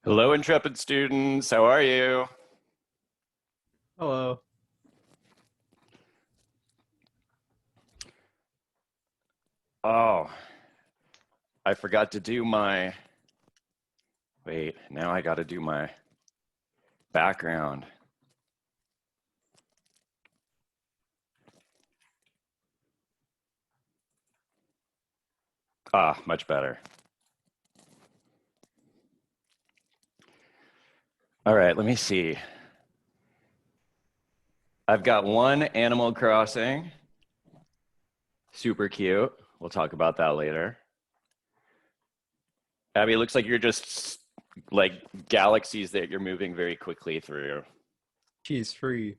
Hello, intrepid students. How are you? Hello. Oh, I forgot to do my, wait, now I got to do my background. Ah, much better. All right, let me see. I've got one Animal Crossing. Super cute. We'll talk about that later. Abby, it looks like you're just like galaxies that you're moving very quickly through. She's free.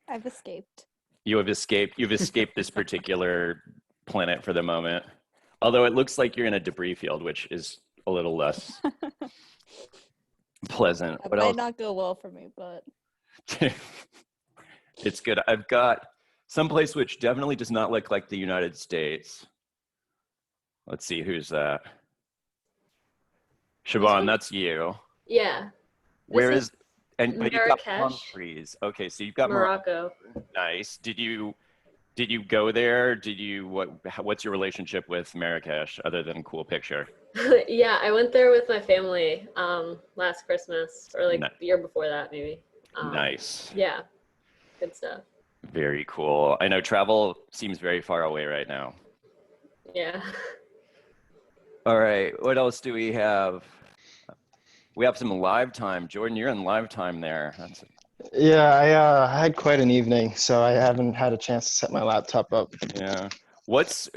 I've escaped. You've escaped this particular planet for the moment. Although it looks like you're in a debris field, which is a little less pleasant. That What might else? not go well for me, but It's good. I've got someplace which definitely does not look like the United States. Let's see, who's that? Siobhan, that's you. Yeah. Where This is, and but you've got palm Marrakesh, trees. Okay, so you've got Morocco. Nice. Did you go there? What's your relationship with Marrakesh other than cool picture? Yeah, I went there with my family last Christmas or like Ni- the year before that maybe. Nice. Yeah, good stuff. Very cool. I know travel seems very far away right now. Yeah. All right, what else do we have? We have some live time. Jordan, you're in live time there. Yeah, I had quite an evening, so I haven't had a chance to set my laptop up. Yeah. What's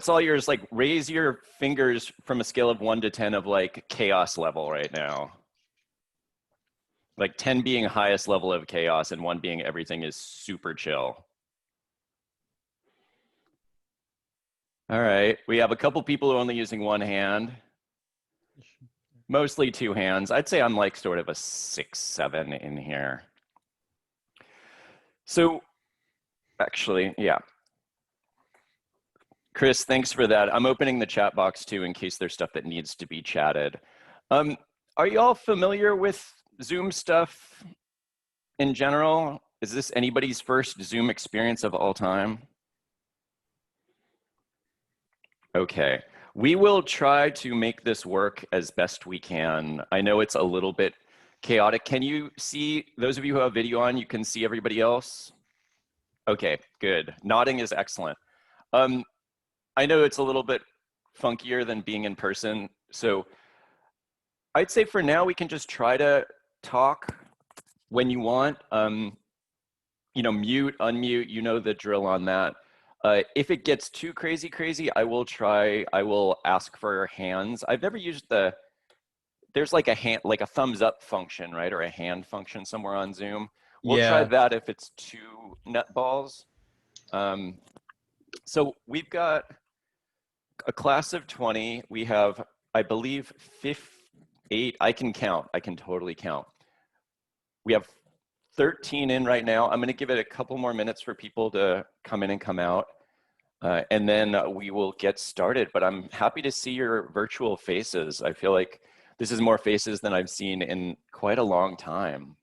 all yours? Like, raise your fingers from a scale of 1 to 10 of like chaos level right now. Like 10 being highest level of chaos and 1 being everything is super chill. All right, we have a couple people who are only using one hand. Mostly 2 hands. I'd say I'm like sort of a 6, 7 in here. So actually, yeah. Chris, thanks for that. I'm opening the chat box too in case there's stuff that needs to be chatted. Are you all familiar with Zoom stuff in general? Is this anybody's first Zoom experience of all time? Okay, we will try to make this work as best we can. I know it's a little bit chaotic. Can you see, those of you who have video on, you can see everybody else? Okay, good. Nodding is excellent. I know it's a little bit funkier than being in person, so I'd say for now we can just try to talk when you want. You know, mute, unmute, you know the drill on that. If it gets too crazy, I will ask for hands. I've never used there's like a hand, like a thumbs up function, right? Or a hand function somewhere on Zoom. We'll try that if it's 2 nutballs. So we've got a class of 20. We have, I believe, 8. I can count. I can totally count. We have 13 in right now. I'm going to give it a couple more minutes for people to come in and come out. And then we will get started. But I'm happy to see your virtual faces. I feel like this is more faces than I've seen in quite a long time.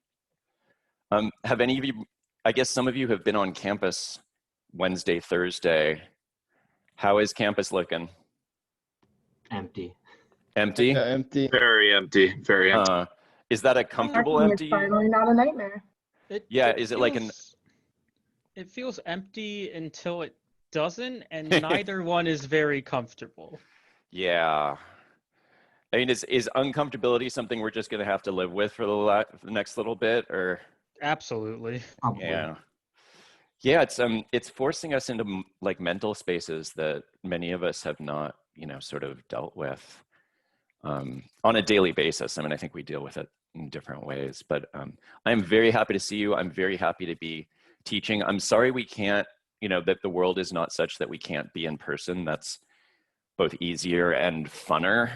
Have any of you, I guess some of you have been on campus Wednesday, Thursday. How is campus looking? Empty. Empty? Yeah, empty. Very empty. Very empty. Is that a comfortable Parking empty? is finally not a nightmare. It feels empty until it doesn't, and neither one is very comfortable. Yeah. I mean, is uncomfortability something we're just going to have to live with for the next little bit, or? Absolutely. Yeah. Yeah, it's forcing us into like mental spaces that many of us have not, you know, sort of dealt with on a daily basis. I mean, I think we deal with it in different ways, but I'm very happy to see you. I'm very happy to be teaching. I'm sorry we can't, you know, that the world is not such that we can't be in person. That's both easier and funner.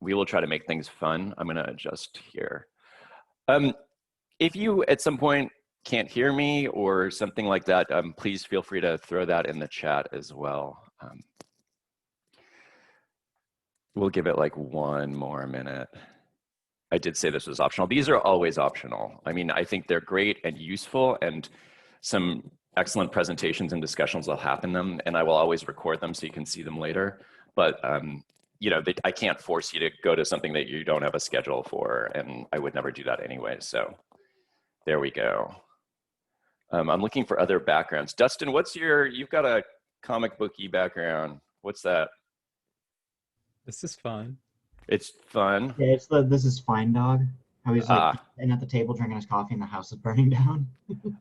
We will try to make things fun. I'm going to adjust here. If you at some point can't hear me or something like that, please feel free to throw that in the chat as well. We'll give it like 1 more minute. I did say this was optional. These are always optional. I mean, I think they're great and useful, and some excellent presentations and discussions will happen them, and I will always record them so you can see them later. But you know, I can't force you to go to something that you don't have a schedule for, and I would never do that anyway. So there we go. I'm looking for other backgrounds. Dustin, you've got a comic booky background. What's that? This is fun. It's fun. Yeah, this is Fine Dog. How he's like sitting at the table drinking his coffee and the house is burning down.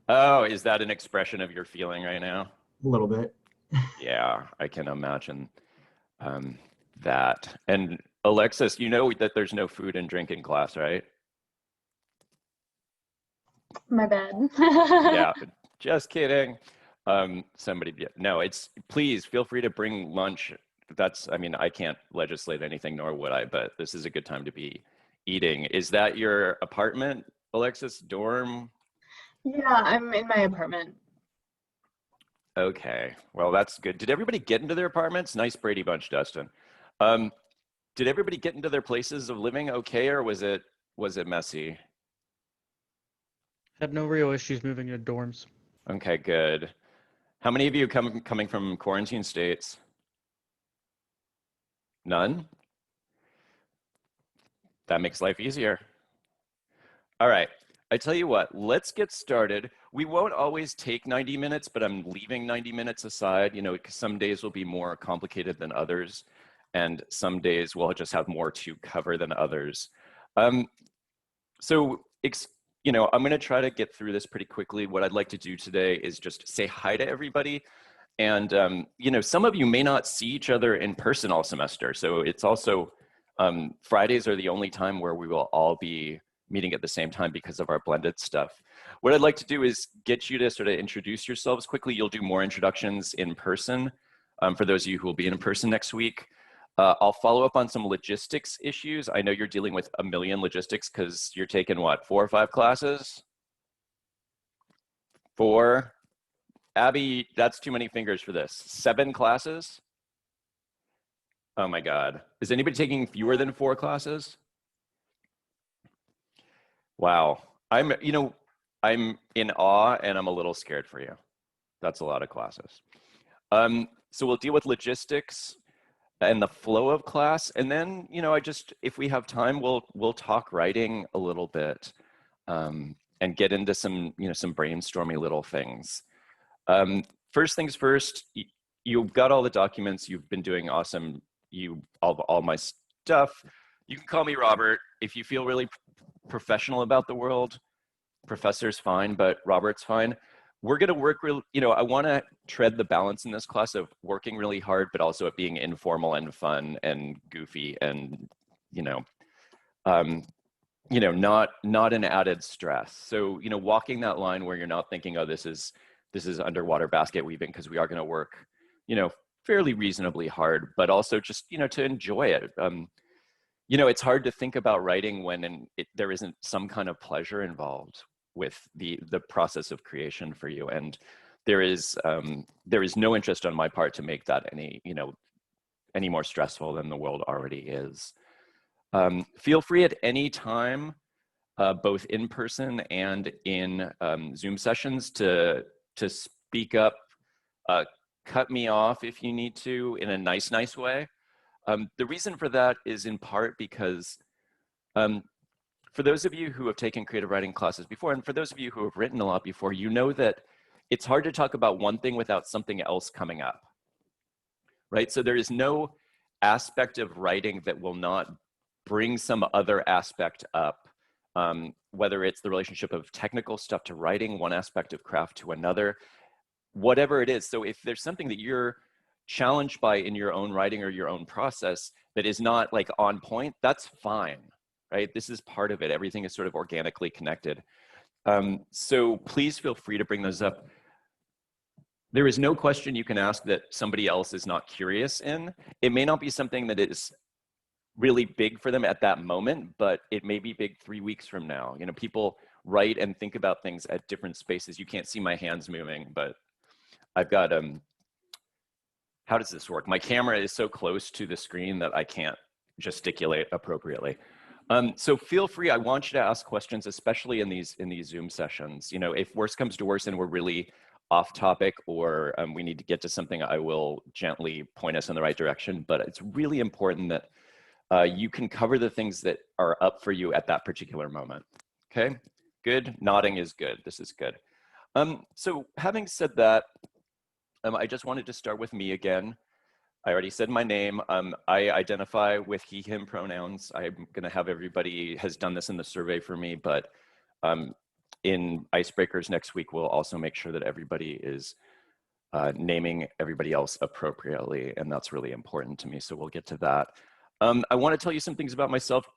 Oh, is that an expression of your feeling right now? A little bit. Yeah, I can imagine that. And Alexis, you know that there's no food and drink in class, right? My bad. Yeah, just kidding. Please feel free to bring lunch. I mean, I can't legislate anything, nor would I, but this is a good time to be eating. Is that your apartment, Alexis, dorm? Yeah, I'm in my apartment. Okay, well, that's good. Did everybody get into their apartments? Nice Brady Bunch, Dustin. Did everybody get into their places of living okay, or was it messy? Had no real issues moving to dorms. Okay, good. How many of you coming from quarantine states? None? That makes life easier. All right, I tell you what, let's get started. We won't always take 90 minutes, but I'm leaving 90 minutes aside, you know, because some days will be more complicated than others, and some days we'll just have more to cover than others. You know, I'm gonna try to get through this pretty quickly. What I'd like to do today is just say hi to everybody. And, you know, some of you may not see each other in person all semester. So it's also, Fridays are the only time where we will all be meeting at the same time because of our blended stuff. What I'd like to do is get you to sort of introduce yourselves quickly. You'll do more introductions in person for those of you who will be in person next week. I'll follow up on some logistics issues. I know you're dealing with a million logistics because you're taking what, 4 or 5 classes? 4? Abby, that's too many fingers for this. 7 classes? Oh my God. Is anybody taking fewer than 4 classes? Wow. I'm in awe and I'm a little scared for you. That's a lot of classes. So we'll deal with logistics and the flow of class. And then, you know, if we have time, we'll talk writing a little bit and get into some brainstormy little things. First things first, you've got all the documents. You've been doing awesome. All my stuff. You can call me Robert. If you feel really professional about the world, professor's fine, but Robert's fine. We're going to work I want to tread the balance in this class of working really hard, but also it being informal and fun and goofy and, not an added stress. So, walking that line where you're not thinking, oh, this is underwater basket weaving, because we are going to work, fairly reasonably hard, but also just, to enjoy it. It's hard to think about writing when there isn't some kind of pleasure involved with the process of creation for you. And there is no interest on my part to make that any more stressful than the world already is. Feel free at any time, both in person and in Zoom sessions, to speak up, cut me off if you need to in a nice way. The reason for that is in part because for those of you who have taken creative writing classes before, and for those of you who have written a lot before, you know that it's hard to talk about one thing without something else coming up, right? So there is no aspect of writing that will not bring some other aspect up, whether it's the relationship of technical stuff to writing, one aspect of craft to another, whatever it is. So if there's something that you're challenged by in your own writing or your own process that is not like on point, that's fine, right? This is part of it. Everything is sort of organically connected. So please feel free to bring those up. There is no question you can ask that somebody else is not curious in. It may not be something that is really big for them at that moment, but it may be big 3 weeks from now. People write and think about things at different spaces. You can't see my hands moving, but I've got, how does this work? My camera is so close to the screen that I can't gesticulate appropriately. So feel free, I want you to ask questions, especially in these Zoom sessions. You know, if worse comes to worse and we're really off topic or we need to get to something, I will gently point us in the right direction. But it's really important that you can cover the things that are up for you at that particular moment. Okay, good. Nodding is good. This is good. So having said that, I just wanted to start with me again. I already said my name. I identify with he, him pronouns. I'm gonna have everybody has done this in the survey for me, but in Icebreakers next week, we'll also make sure that everybody is naming everybody else appropriately, and that's really important to me, so we'll get to that. I wanna tell you some things about myself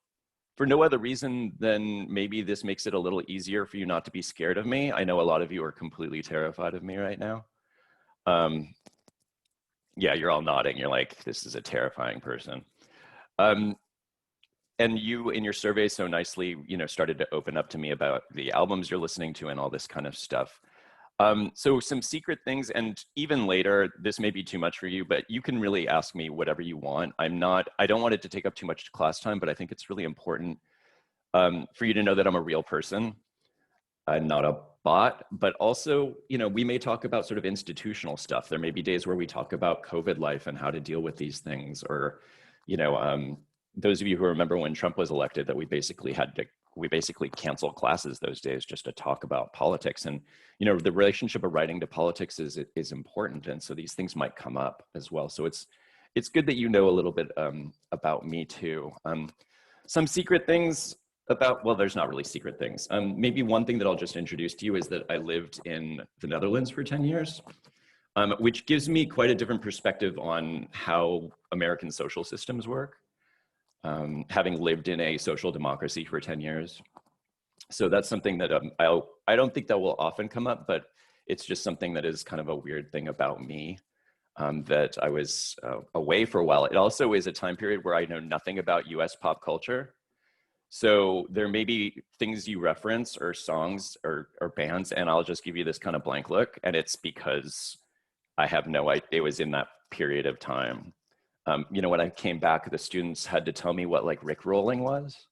for no other reason than maybe this makes it a little easier for you not to be scared of me. I know a lot of you are completely terrified of me right now. Yeah, you're all nodding. You're like, this is a terrifying person. And you in your survey so nicely, you know, started to open up to me about the albums you're listening to and all this kind of stuff. So some secret things, and even later, this may be too much for you, but you can really ask me whatever you want. I don't want it to take up too much class time, but I think it's really important for you to know that I'm a real person. I'm not a bot, but also, you know, we may talk about sort of institutional stuff. There may be days where we talk about COVID life and how to deal with these things, or, you know, those of you who remember when Trump was elected, that we basically canceled classes those days just to talk about politics. And, you know, the relationship of writing to politics is important. And so these things might come up as well. So it's good that you know a little bit about me too. Some secret things about, well, there's not really secret things. Maybe one thing that I'll just introduce to you is that I lived in the Netherlands for 10 years, which gives me quite a different perspective on how American social systems work, having lived in a social democracy for 10 years. So that's something that I don't think that will often come up, but it's just something that is kind of a weird thing about me, that I was away for a while. It also is a time period where I know nothing about US pop culture. So there may be things you reference or songs or bands, and I'll just give you this kind of blank look, and it's because I have no idea. It was in that period of time. You know, when I came back, the students had to tell me what like Rickrolling was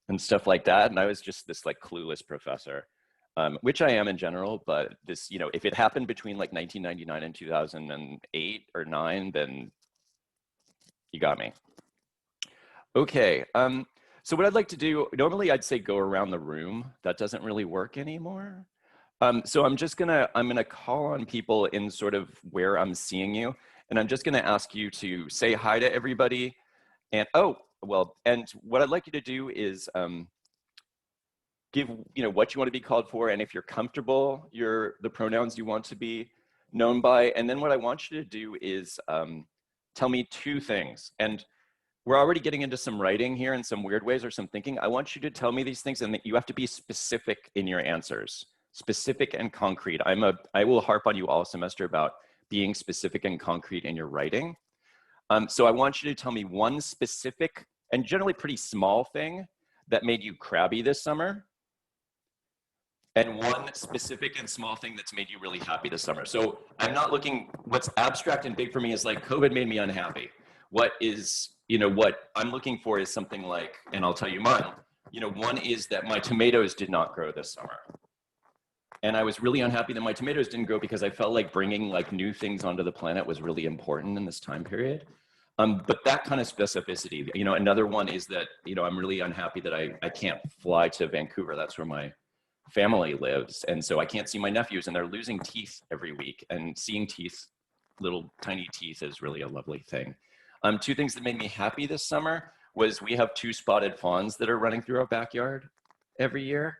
and stuff like that. And I was just this like clueless professor, which I am in general, but this, you know, if it happened between like 1999 and 2008 or 9, then you got me. Okay. So what I'd like to do, normally I'd say go around the room. That doesn't really work anymore. So I'm gonna call on people in sort of where I'm seeing you, and I'm just gonna ask you to say hi to everybody. And and what I'd like you to do is give, you know, what you want to be called for, and if you're comfortable, the pronouns you want to be known by. And then what I want you to do is tell me 2 things. And we're already getting into some writing here in some weird ways or some thinking. I want you to tell me these things, and that you have to be specific in your answers, specific and concrete. I will harp on you all semester about being specific and concrete in your writing. So I want you to tell me one specific and generally pretty small thing that made you crabby this summer, and one specific and small thing that's made you really happy this summer. So I'm not looking, what's abstract and big for me is like, COVID made me unhappy. What is, you know, what I'm looking for is something like, and I'll tell you mine, you know, one is that my tomatoes did not grow this summer. And I was really unhappy that my tomatoes didn't grow because I felt like bringing like new things onto the planet was really important in this time period. But that kind of specificity, you know, another one is that, you know, I'm really unhappy that I can't fly to Vancouver. That's where my family lives. And so I can't see my nephews, and they're losing teeth every week, and seeing teeth, little tiny teeth, is really a lovely thing. 2 things that made me happy this summer was we have 2 spotted fawns that are running through our backyard every year.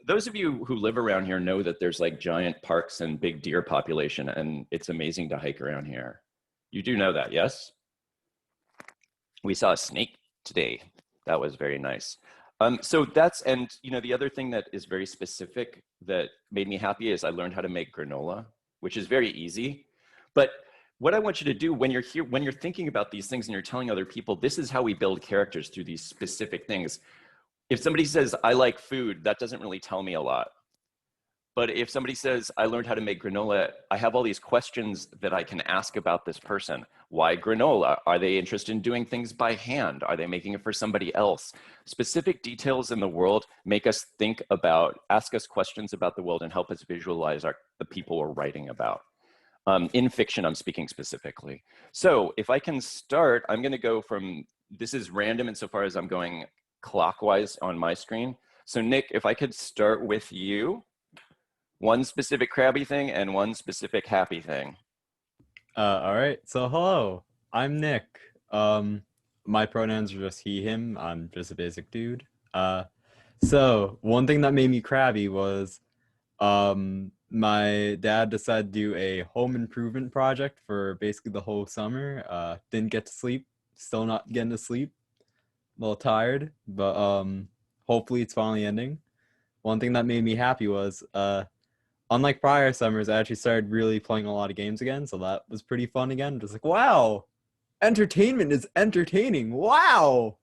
Those of you who live around here know that there's like giant parks and big deer population, and it's amazing to hike around here. You do know that, yes? We saw a snake today. That was very nice. So that's, and you know, the other thing that is very specific that made me happy is I learned how to make granola, which is very easy. But what I want you to do when you're here, when you're thinking about these things and you're telling other people, this is how we build characters, through these specific things. If somebody says, I like food, that doesn't really tell me a lot. But if somebody says, I learned how to make granola, I have all these questions that I can ask about this person. Why granola? Are they interested in doing things by hand? Are they making it for somebody else? Specific details in the world make us think about, ask us questions about the world and help us visualize the people we're writing about. In fiction, I'm speaking specifically. So if I can start, I'm gonna go from, this is random insofar as I'm going clockwise on my screen. So Nick, if I could start with you. One specific crabby thing and one specific happy thing. All right. So hello, I'm Nick. My pronouns are just he, him. I'm just a basic dude. So one thing that made me crabby was, my dad decided to do a home improvement project for basically the whole summer. Didn't get to sleep. Still not getting to sleep. A little tired, but hopefully it's finally ending. One thing that made me happy was, unlike prior summers, I actually started really playing a lot of games again, so that was pretty fun again. Just like, wow, entertainment is entertaining. Wow.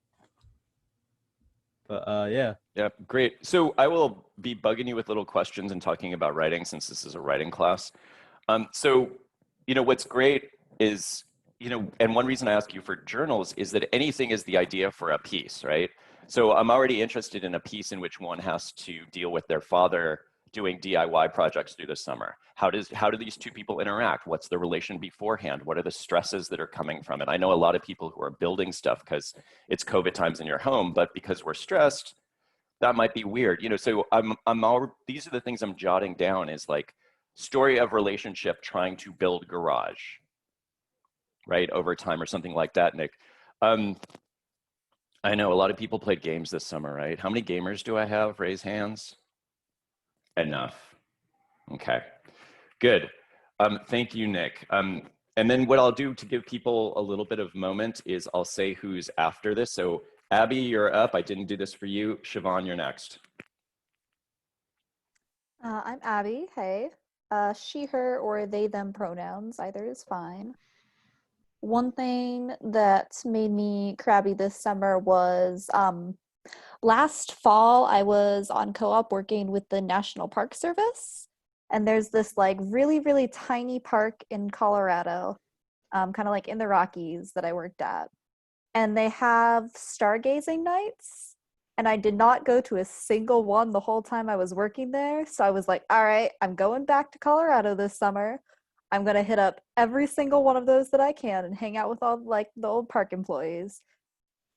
But yeah. Yeah, great. So I will be bugging you with little questions and talking about writing since this is a writing class. So, what's great is, and one reason I ask you for journals is that anything is the idea for a piece, right? So I'm already interested in a piece in which one has to deal with their father doing DIY projects through the summer. How do these two people interact? What's the relation beforehand? What are the stresses that are coming from it? I know a lot of people who are building stuff because it's COVID times in your home, but because we're stressed, that might be weird. So these are the things I'm jotting down is like story of relationship trying to build garage, right? Over time or something like that, Nick. I know a lot of people played games this summer, right? How many gamers do I have? Raise hands. Enough. Okay, good. Thank you, Nick. And then what I'll do to give people a little bit of moment is I'll say who's after this. So Abby, you're up. I didn't do this for you. Siobhan, you're next. I'm Abby. Hey. She, her, or they, them pronouns. Either is fine. One thing that made me crabby this summer was last fall, I was on co-op working with the National Park Service, and there's this like really, really tiny park in Colorado, kind of like in the Rockies that I worked at. And they have stargazing nights, and I did not go to a single one the whole time I was working there. So I was like, all right, I'm going back to Colorado this summer. I'm going to hit up every single one of those that I can and hang out with all like the old park employees.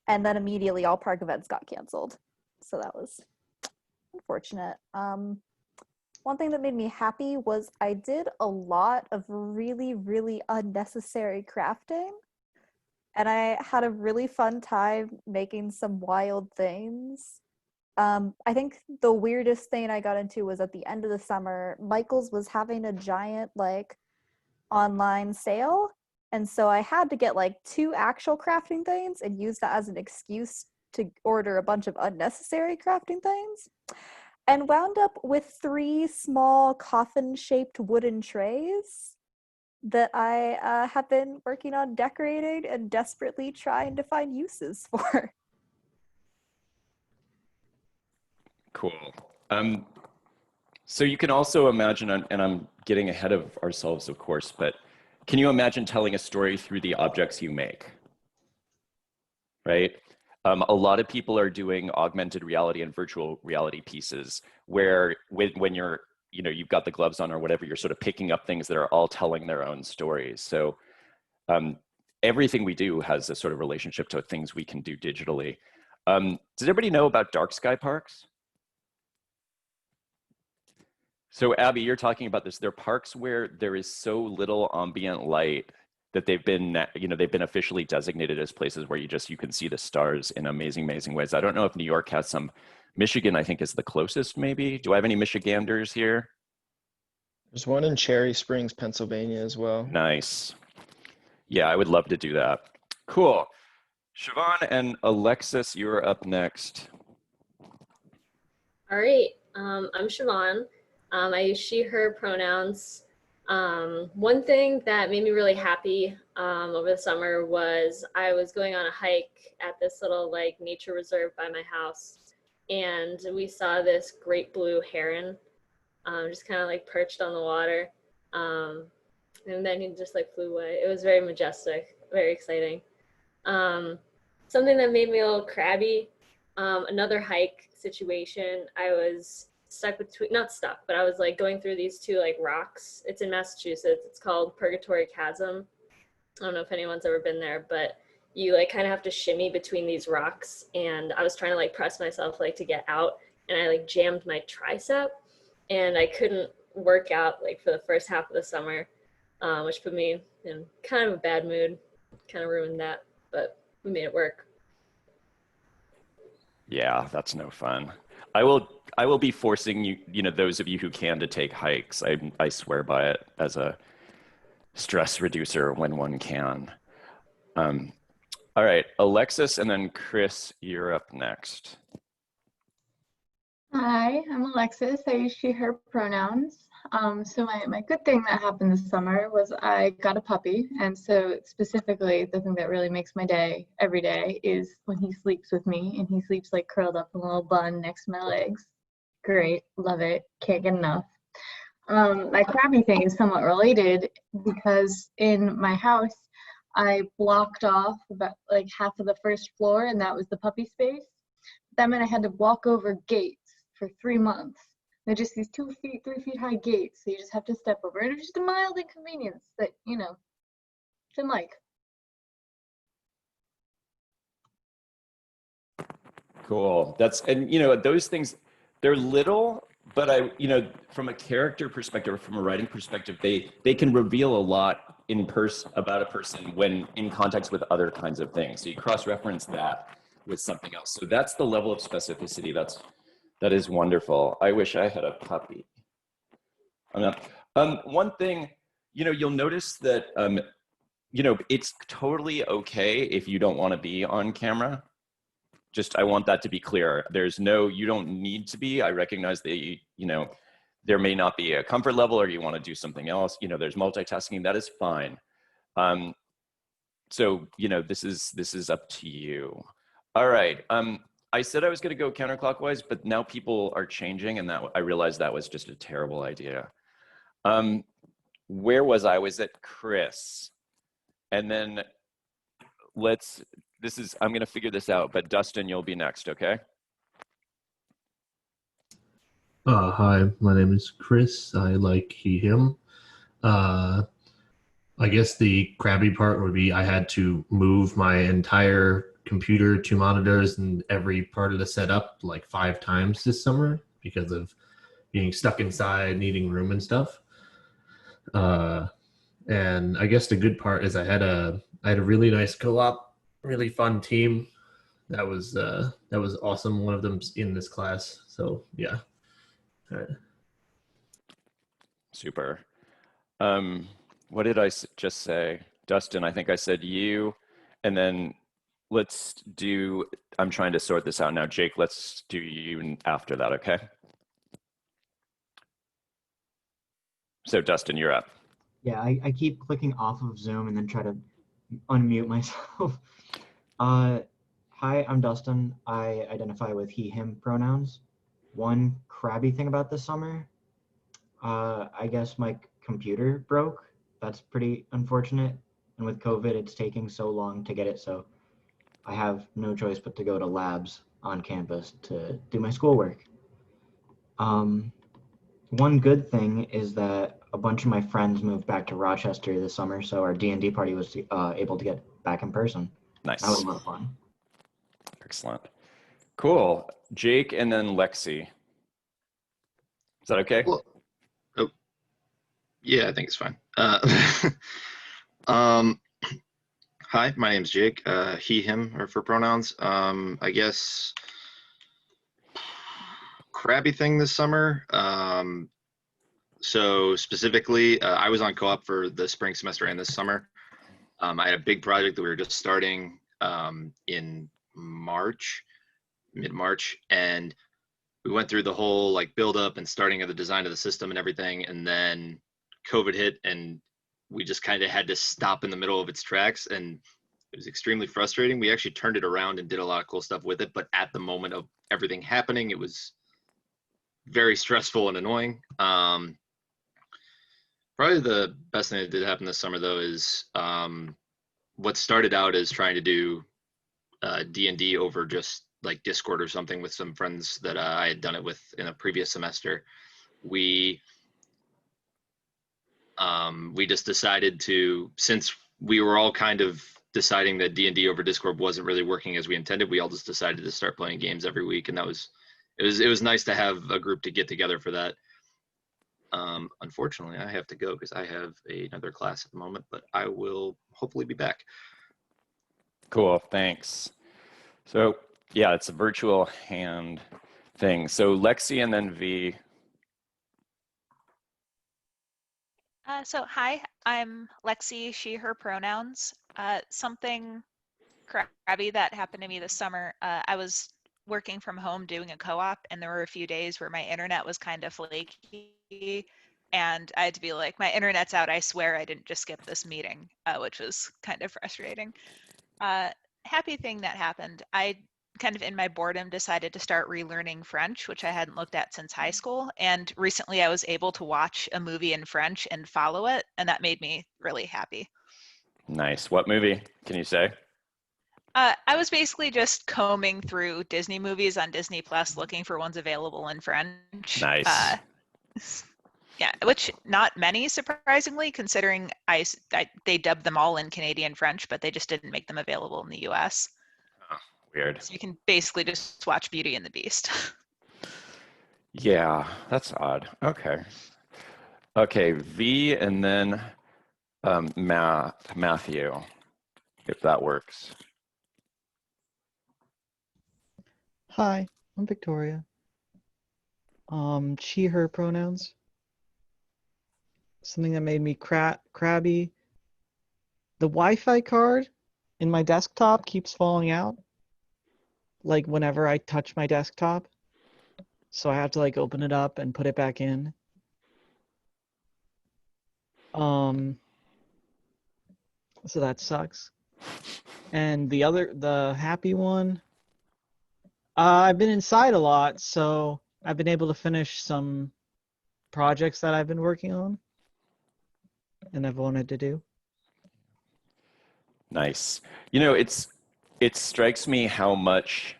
And then immediately all park events got canceled. So that was unfortunate. One thing that made me happy was I did a lot of really, really unnecessary crafting. And I had a really fun time making some wild things. I think the weirdest thing I got into was at the end of the summer, Michael's was having a giant like online sale. And so I had to get like 2 actual crafting things and use that as an excuse to order a bunch of unnecessary crafting things, and wound up with 3 small coffin-shaped wooden trays that I have been working on decorating and desperately trying to find uses for. Cool. So you can also imagine, and I'm getting ahead of ourselves, of course, but can you imagine telling a story through the objects you make, right? A lot of people are doing augmented reality and virtual reality pieces where when you're, you've got the gloves on or whatever, you're sort of picking up things that are all telling their own stories. So everything we do has a sort of relationship to things we can do digitally. Does everybody know about dark sky parks? So Abby, you're talking about this. There are parks where there is so little ambient light that they've been officially designated as places where you can see the stars in amazing, amazing ways. I don't know if New York has some. Michigan, I think, is the closest, maybe. Do I have any Michiganders here? There's one in Cherry Springs, Pennsylvania as well. Nice. Yeah, I would love to do that. Cool. Siobhan and Alexis, you're up next. All right. I'm Siobhan. I use she, her pronouns. One thing that made me really happy over the summer was I was going on a hike at this little like nature reserve by my house, and we saw this great blue heron, just kind of like perched on the water. And then he just like flew away. It was very majestic, very exciting. Something that made me a little crabby, another hike situation. I was stuck between, not stuck, but I was like going through these two like rocks. It's in Massachusetts. It's called Purgatory Chasm. I don't know if anyone's ever been there, but you like kind of have to shimmy between these rocks. And I was trying to like press myself like to get out, and I like jammed my tricep, and I couldn't work out like for the first half of the summer, which put me in kind of a bad mood, kind of ruined that, but we made it work. Yeah, that's no fun. I will be forcing you, those of you who can, to take hikes. I swear by it as a stress reducer when one can. All right, Alexis, and then Chris, you're up next. Hi, I'm Alexis. I use she, her pronouns. So my good thing that happened this summer was I got a puppy. And so specifically, the thing that really makes my day every day is when he sleeps with me, and he sleeps like curled up in a little bun next to my legs. Great, love it, can't get enough. My crabby thing is somewhat related because in my house, I blocked off about like half of the first floor, and that was the puppy space. That meant I had to walk over gates for 3 months. They're just these 3 feet high gates, so you just have to step over. And it was just a mild inconvenience that, didn't like. Cool. And those things, they're little, but from a character perspective, or from a writing perspective, they can reveal a lot about a person when in context with other kinds of things. So you cross-reference that with something else. So that's the level of specificity. That is wonderful. I wish I had a puppy. One thing, you'll notice that, it's totally okay if you don't want to be on camera. I want that to be clear. You don't need to be. I recognize that, there may not be a comfort level, or you want to do something else. There's multitasking, that is fine. So, this is up to you. All right. I said I was going to go counterclockwise, but now people are changing, and I realized that was just a terrible idea. Where was I? Was it Chris? And then I'm going to figure this out, but Dustin, you'll be next, okay? Hi, my name is Chris. I like he, him. I guess the crabby part would be I had to move my entire computer, 2 monitors, and every part of the setup like 5 times this summer because of being stuck inside, needing room and stuff. And I guess the good part is I had a really nice co-op, really fun team. That was awesome. One of them's in this class, so yeah. All right. Super. What did I just say? Dustin, I think I said you, and then I'm trying to sort this out now. Jake, let's do you after that, okay? So Dustin, you're up. Yeah, I keep clicking off of Zoom and then try to unmute myself. Hi, I'm Dustin. I identify with he, him pronouns. One crabby thing about this summer, I guess my computer broke. That's pretty unfortunate. And with COVID, it's taking so long to get it, so I have no choice but to go to labs on campus to do my schoolwork. One good thing is that a bunch of my friends moved back to Rochester this summer, so our D&D party was able to get back in person. Nice. That was a lot of fun. Excellent. Cool. Jake and then Lexi. Is that okay? Well, yeah, I think it's fine. Hi, my name's Jake. He, him are for pronouns. I guess crabby thing this summer. So specifically, I was on co-op for the spring semester and this summer. I had a big project that we were just starting in mid-March, and we went through the whole like build up and starting of the design of the system and everything, and then COVID hit, and we just kind of had to stop in the middle of its tracks, and it was extremely frustrating. We actually turned it around and did a lot of cool stuff with it, but at the moment of everything happening, it was very stressful and annoying. Probably the best thing that did happen this summer though is what started out as trying to do D&D over just like Discord or something with some friends that I had done it with in a previous semester. We just decided to, since we were all kind of deciding that D&D over Discord wasn't really working as we intended, we all just decided to start playing games every week, and it was nice to have a group to get together for that. Unfortunately, I have to go because I have another class at the moment, but I will hopefully be back. Cool, thanks. So yeah, it's a virtual hand thing. So Lexi and then V. So hi, I'm Lexi, she, her pronouns. Something crabby that happened to me this summer. I was working from home doing a co-op, and there were a few days where my internet was kind of flaky, and I had to be like, my internet's out, I swear I didn't just skip this meeting, which was kind of frustrating. Happy thing that happened, I kind of in my boredom decided to start relearning French, which I hadn't looked at since high school. And recently I was able to watch a movie in French and follow it, and that made me really happy. Nice. What movie can you say? I was basically just combing through Disney movies on Disney Plus looking for ones available in French. Nice. Yeah, which not many, surprisingly, considering they dubbed them all in Canadian French, but they just didn't make them available in the US. Oh, weird. So you can basically just watch Beauty and the Beast. Yeah, that's odd. Okay. Okay, V and then Matthew, if that works. Hi, I'm Victoria. She, her pronouns. Something that made me crabby. The Wi-Fi card in my desktop keeps falling out. Like whenever I touch my desktop. So I have to like open it up and put it back in. So that sucks. And the happy one, I've been inside a lot, so I've been able to finish some projects that I've been working on and I've wanted to do. Nice. You know, it strikes me how much,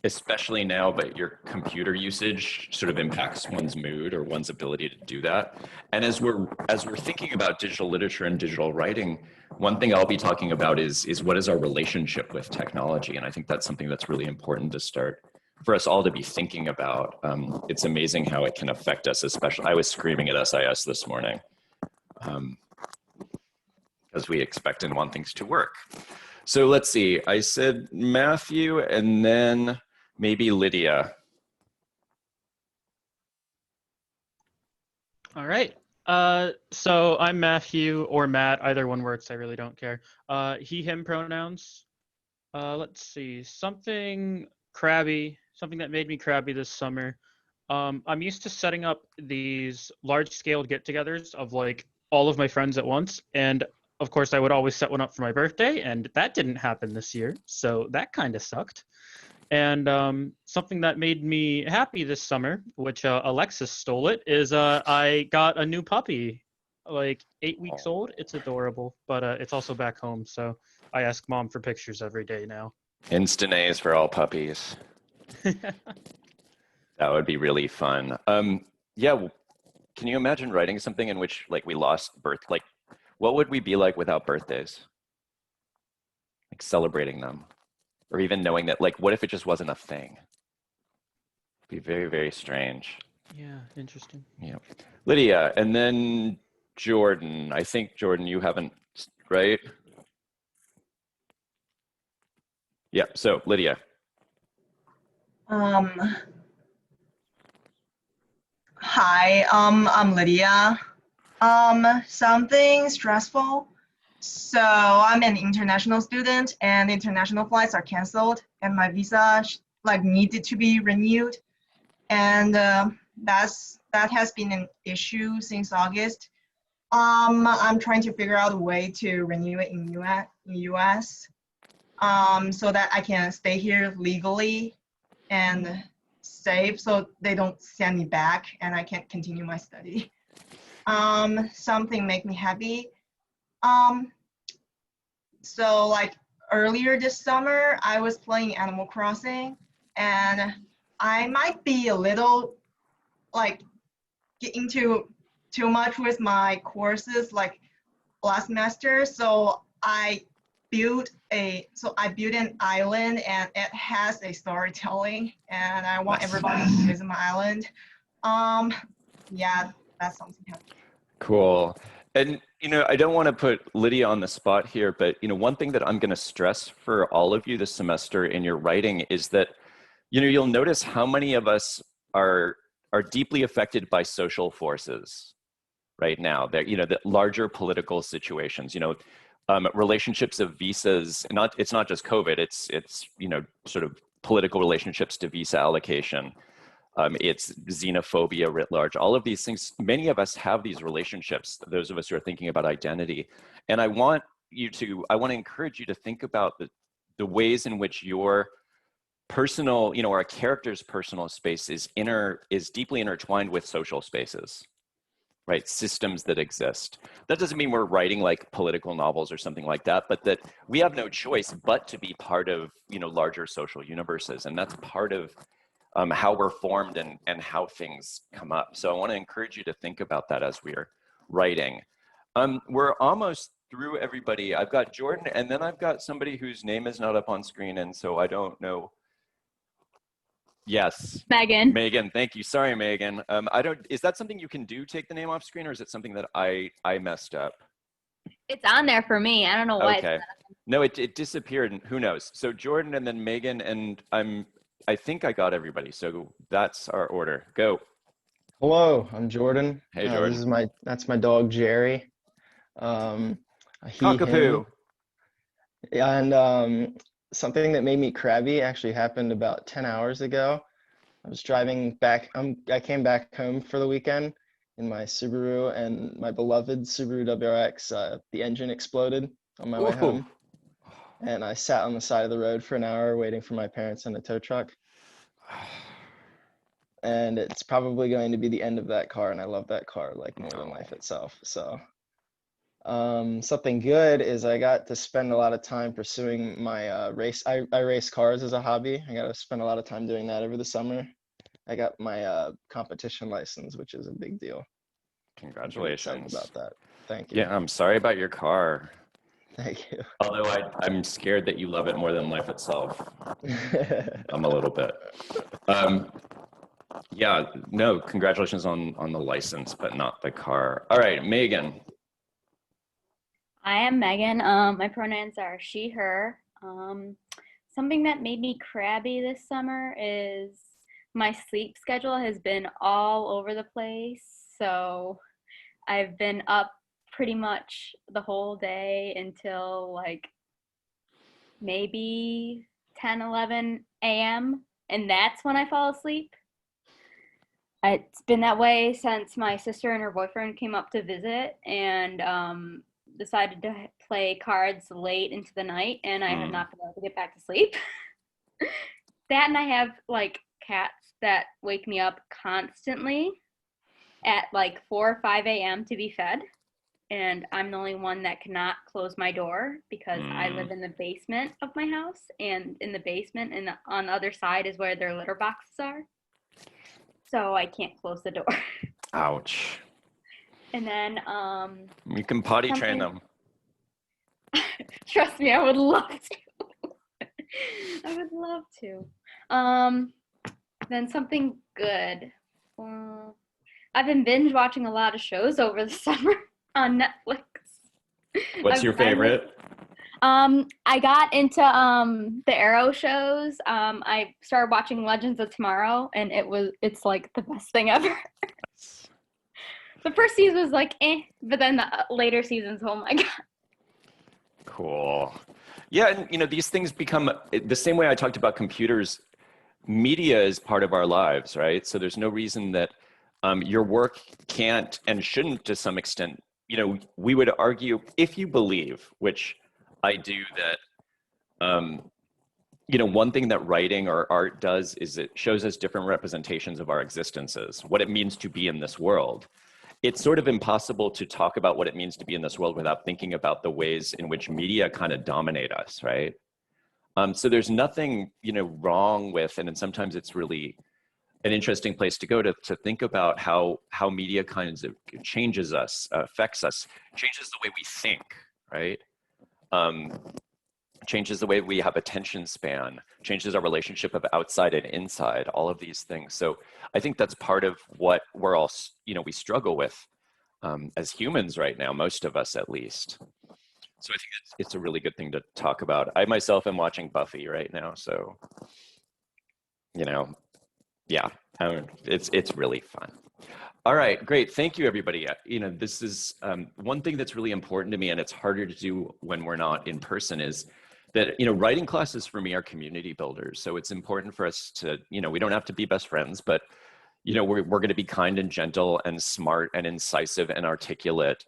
especially now, but your computer usage sort of impacts one's mood or one's ability to do that. And as we're thinking about digital literature and digital writing, one thing I'll be talking about is what is our relationship with technology? And I think that's something that's really important to start for us all to be thinking about. It's amazing how it can affect us, especially, I was screaming at SIS this morning because we expect and want things to work. So let's see, I said Matthew and then maybe Lydia. All right. So I'm Matthew or Matt, either one works, I really don't care. He, him pronouns. Let's see, something crabby, something that made me crabby this summer. I'm used to setting up these large scale get-togethers of like all of my friends at once. And of course I would always set one up for my birthday, and that didn't happen this year. So that kind of sucked. And something that made me happy this summer, which Alexis stole it, is I got a new puppy, like 8 weeks old. It's adorable, but it's also back home. So I ask mom for pictures every day now. Instant A's for all puppies. That would be really fun. Yeah, can you imagine writing something in which like we lost like what would we be like without birthdays? Like celebrating them. Or even knowing that, like, what if it just wasn't a thing? It'd be very, very strange. Yeah, interesting. Yeah. Lydia, and then Jordan. I think, Jordan, you haven't, right? Yeah, so Lydia. Hi, I'm Lydia. Something stressful. So I'm an international student, and international flights are canceled, and my visa needed to be renewed, and that has been an issue since August. I'm trying to figure out a way to renew it in US, so that I can stay here legally and safe so they don't send me back and I can't continue my study. Something make me happy. So like earlier this summer, I was playing Animal Crossing, and I might be a little like get into too much with my courses like last semester. So I built an island, and it has a storytelling, and I want everybody to visit my island. Yeah, that's something happy. Cool. And, I don't want to put Lydia on the spot here, but, one thing that I'm going to stress for all of you this semester in your writing is that, you'll notice how many of us are deeply affected by social forces right now. That, the larger political situations, relationships of visas, it's not just COVID, it's, sort of political relationships to visa allocation. It's xenophobia writ large, all of these things. Many of us have these relationships, those of us who are thinking about identity. And I want to encourage you to think about the ways in which your personal, or a character's personal space is deeply intertwined with social spaces, right? Systems that exist. That doesn't mean we're writing like political novels or something like that, but that we have no choice but to be part of, larger social universes. And that's part of how we're formed and how things come up. So I want to encourage you to think about that as we're writing. We're almost through everybody. I've got Jordan, and then I've got somebody whose name is not up on screen, and so I don't know. Yes. Megan. Megan, thank you. Sorry, Megan. Is that something you can do, take the name off screen, or is it something that I messed up? It's on there for me. I don't know why. Okay. No, it disappeared, and who knows? So Jordan, and then Megan, and I think I got everybody. So that's our order. Go. Hello, I'm Jordan. Hey, Jordan. That's my dog Jerry. Cockapoo. And something that made me crabby actually happened about 10 hours ago. I was driving back. I came back home for the weekend in my Subaru, and my beloved Subaru WRX. The engine exploded on my way home. And I sat on the side of the road for an hour waiting for my parents in a tow truck. And it's probably going to be the end of that car, and I love that car like more than life itself. So something good is I got to spend a lot of time pursuing my race. I race cars as a hobby. I got to spend a lot of time doing that over the summer. I got my competition license, which is a big deal. Congratulations. About that. Thank you. Yeah, I'm sorry about your car. Thank you. Although I'm scared that you love it more than life itself. I'm a little bit. Yeah, no, congratulations on the license, but not the car. All right, Megan. I am Megan. My pronouns are she, her. Something that made me crabby this summer is my sleep schedule has been all over the place. So I've been up pretty much the whole day until like maybe 10, 11 a.m. And that's when I fall asleep. It's been that way since my sister and her boyfriend came up to visit and decided to play cards late into the night, and I have not been able to get back to sleep. That, and I have like cats that wake me up constantly at like 4 or 5 a.m. to be fed. And I'm the only one that cannot close my door because I live in the basement of my house, and in the basement and on the other side is where their litter boxes are. So I can't close the door. Ouch. And then you can potty train them. Trust me, I would love to. I would love to. Then something good. I've been binge watching a lot of shows over the summer on Netflix. What's your favorite? I got into the Arrow shows. I started watching Legends of Tomorrow, and it's like the best thing ever. The first season was like but then the later seasons, oh my god. Cool. Yeah, and these things become the same way I talked about computers. Media is part of our lives, right? So there's no reason that your work can't and shouldn't, to some extent. We would argue, if you believe, which I do, that you know, one thing that writing or art does is it shows us different representations of our existences, what it means to be in this world. It's sort of impossible to talk about what it means to be in this world without thinking about the ways in which media kind of dominate us, right? So there's nothing, you know, wrong with, and sometimes it's really an interesting place to go to think about how media kinds of changes us, affects us, changes the way we think, right? Changes the way we have attention span, changes our relationship of outside and inside, all of these things. So I think that's part of what we're all, you know, we struggle with as humans right now, most of us at least. So I think it's a really good thing to talk about. I myself am watching Buffy right now, so, you know, yeah, it's really fun. All right, great. Thank you, everybody. You know, this is one thing that's really important to me, and it's harder to do when we're not in person, is that, you know, writing classes for me are community builders. So it's important for us to, you know, we don't have to be best friends, but, you know, we're going to be kind and gentle and smart and incisive and articulate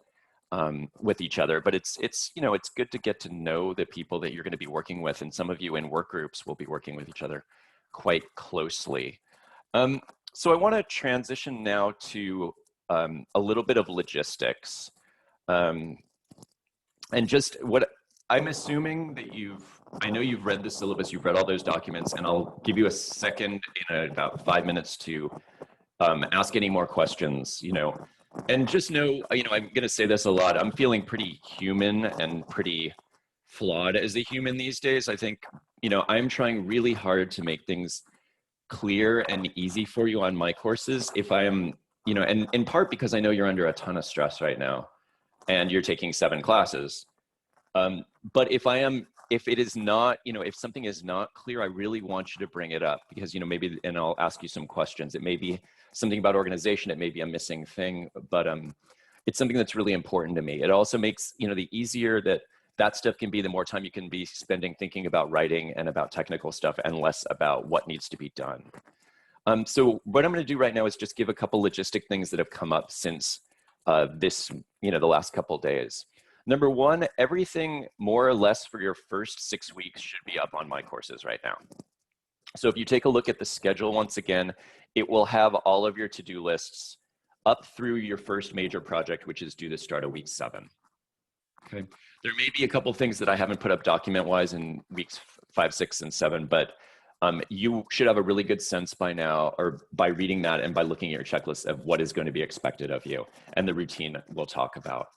with each other. But it's, you know, it's good to get to know the people that you're going to be working with. And some of you in work groups will be working with each other quite closely. So I want to transition now to a little bit of logistics. And just what I'm assuming that I know you've read the syllabus, you've read all those documents, and I'll give you a second in about 5 minutes to ask any more questions, you know. And just know, you know, I'm going to say this a lot, I'm feeling pretty human and pretty flawed as a human these days. I think, you know, I'm trying really hard to make things clear and easy for you on my courses. If I am, you know, and in part because I know you're under a ton of stress right now and you're taking 7 classes. But if it is not, you know, if something is not clear, I really want you to bring it up because, you know, maybe, and I'll ask you some questions. It may be something about organization. It may be a missing thing, but it's something that's really important to me. It also makes, you know, the easier that stuff can be, the more time you can be spending thinking about writing and about technical stuff and less about what needs to be done. So what I'm going to do right now is just give a couple logistic things that have come up since this, you know, the last couple days. Number one, everything more or less for your first 6 weeks should be up on my courses right now. So if you take a look at the schedule once again, it will have all of your to-do lists up through your first major project, which is due to start of week 7. Okay. There may be a couple things that I haven't put up document-wise in weeks 5, 6, and 7, but you should have a really good sense by now, or by reading that and by looking at your checklist of what is going to be expected of you and the routine we'll talk about.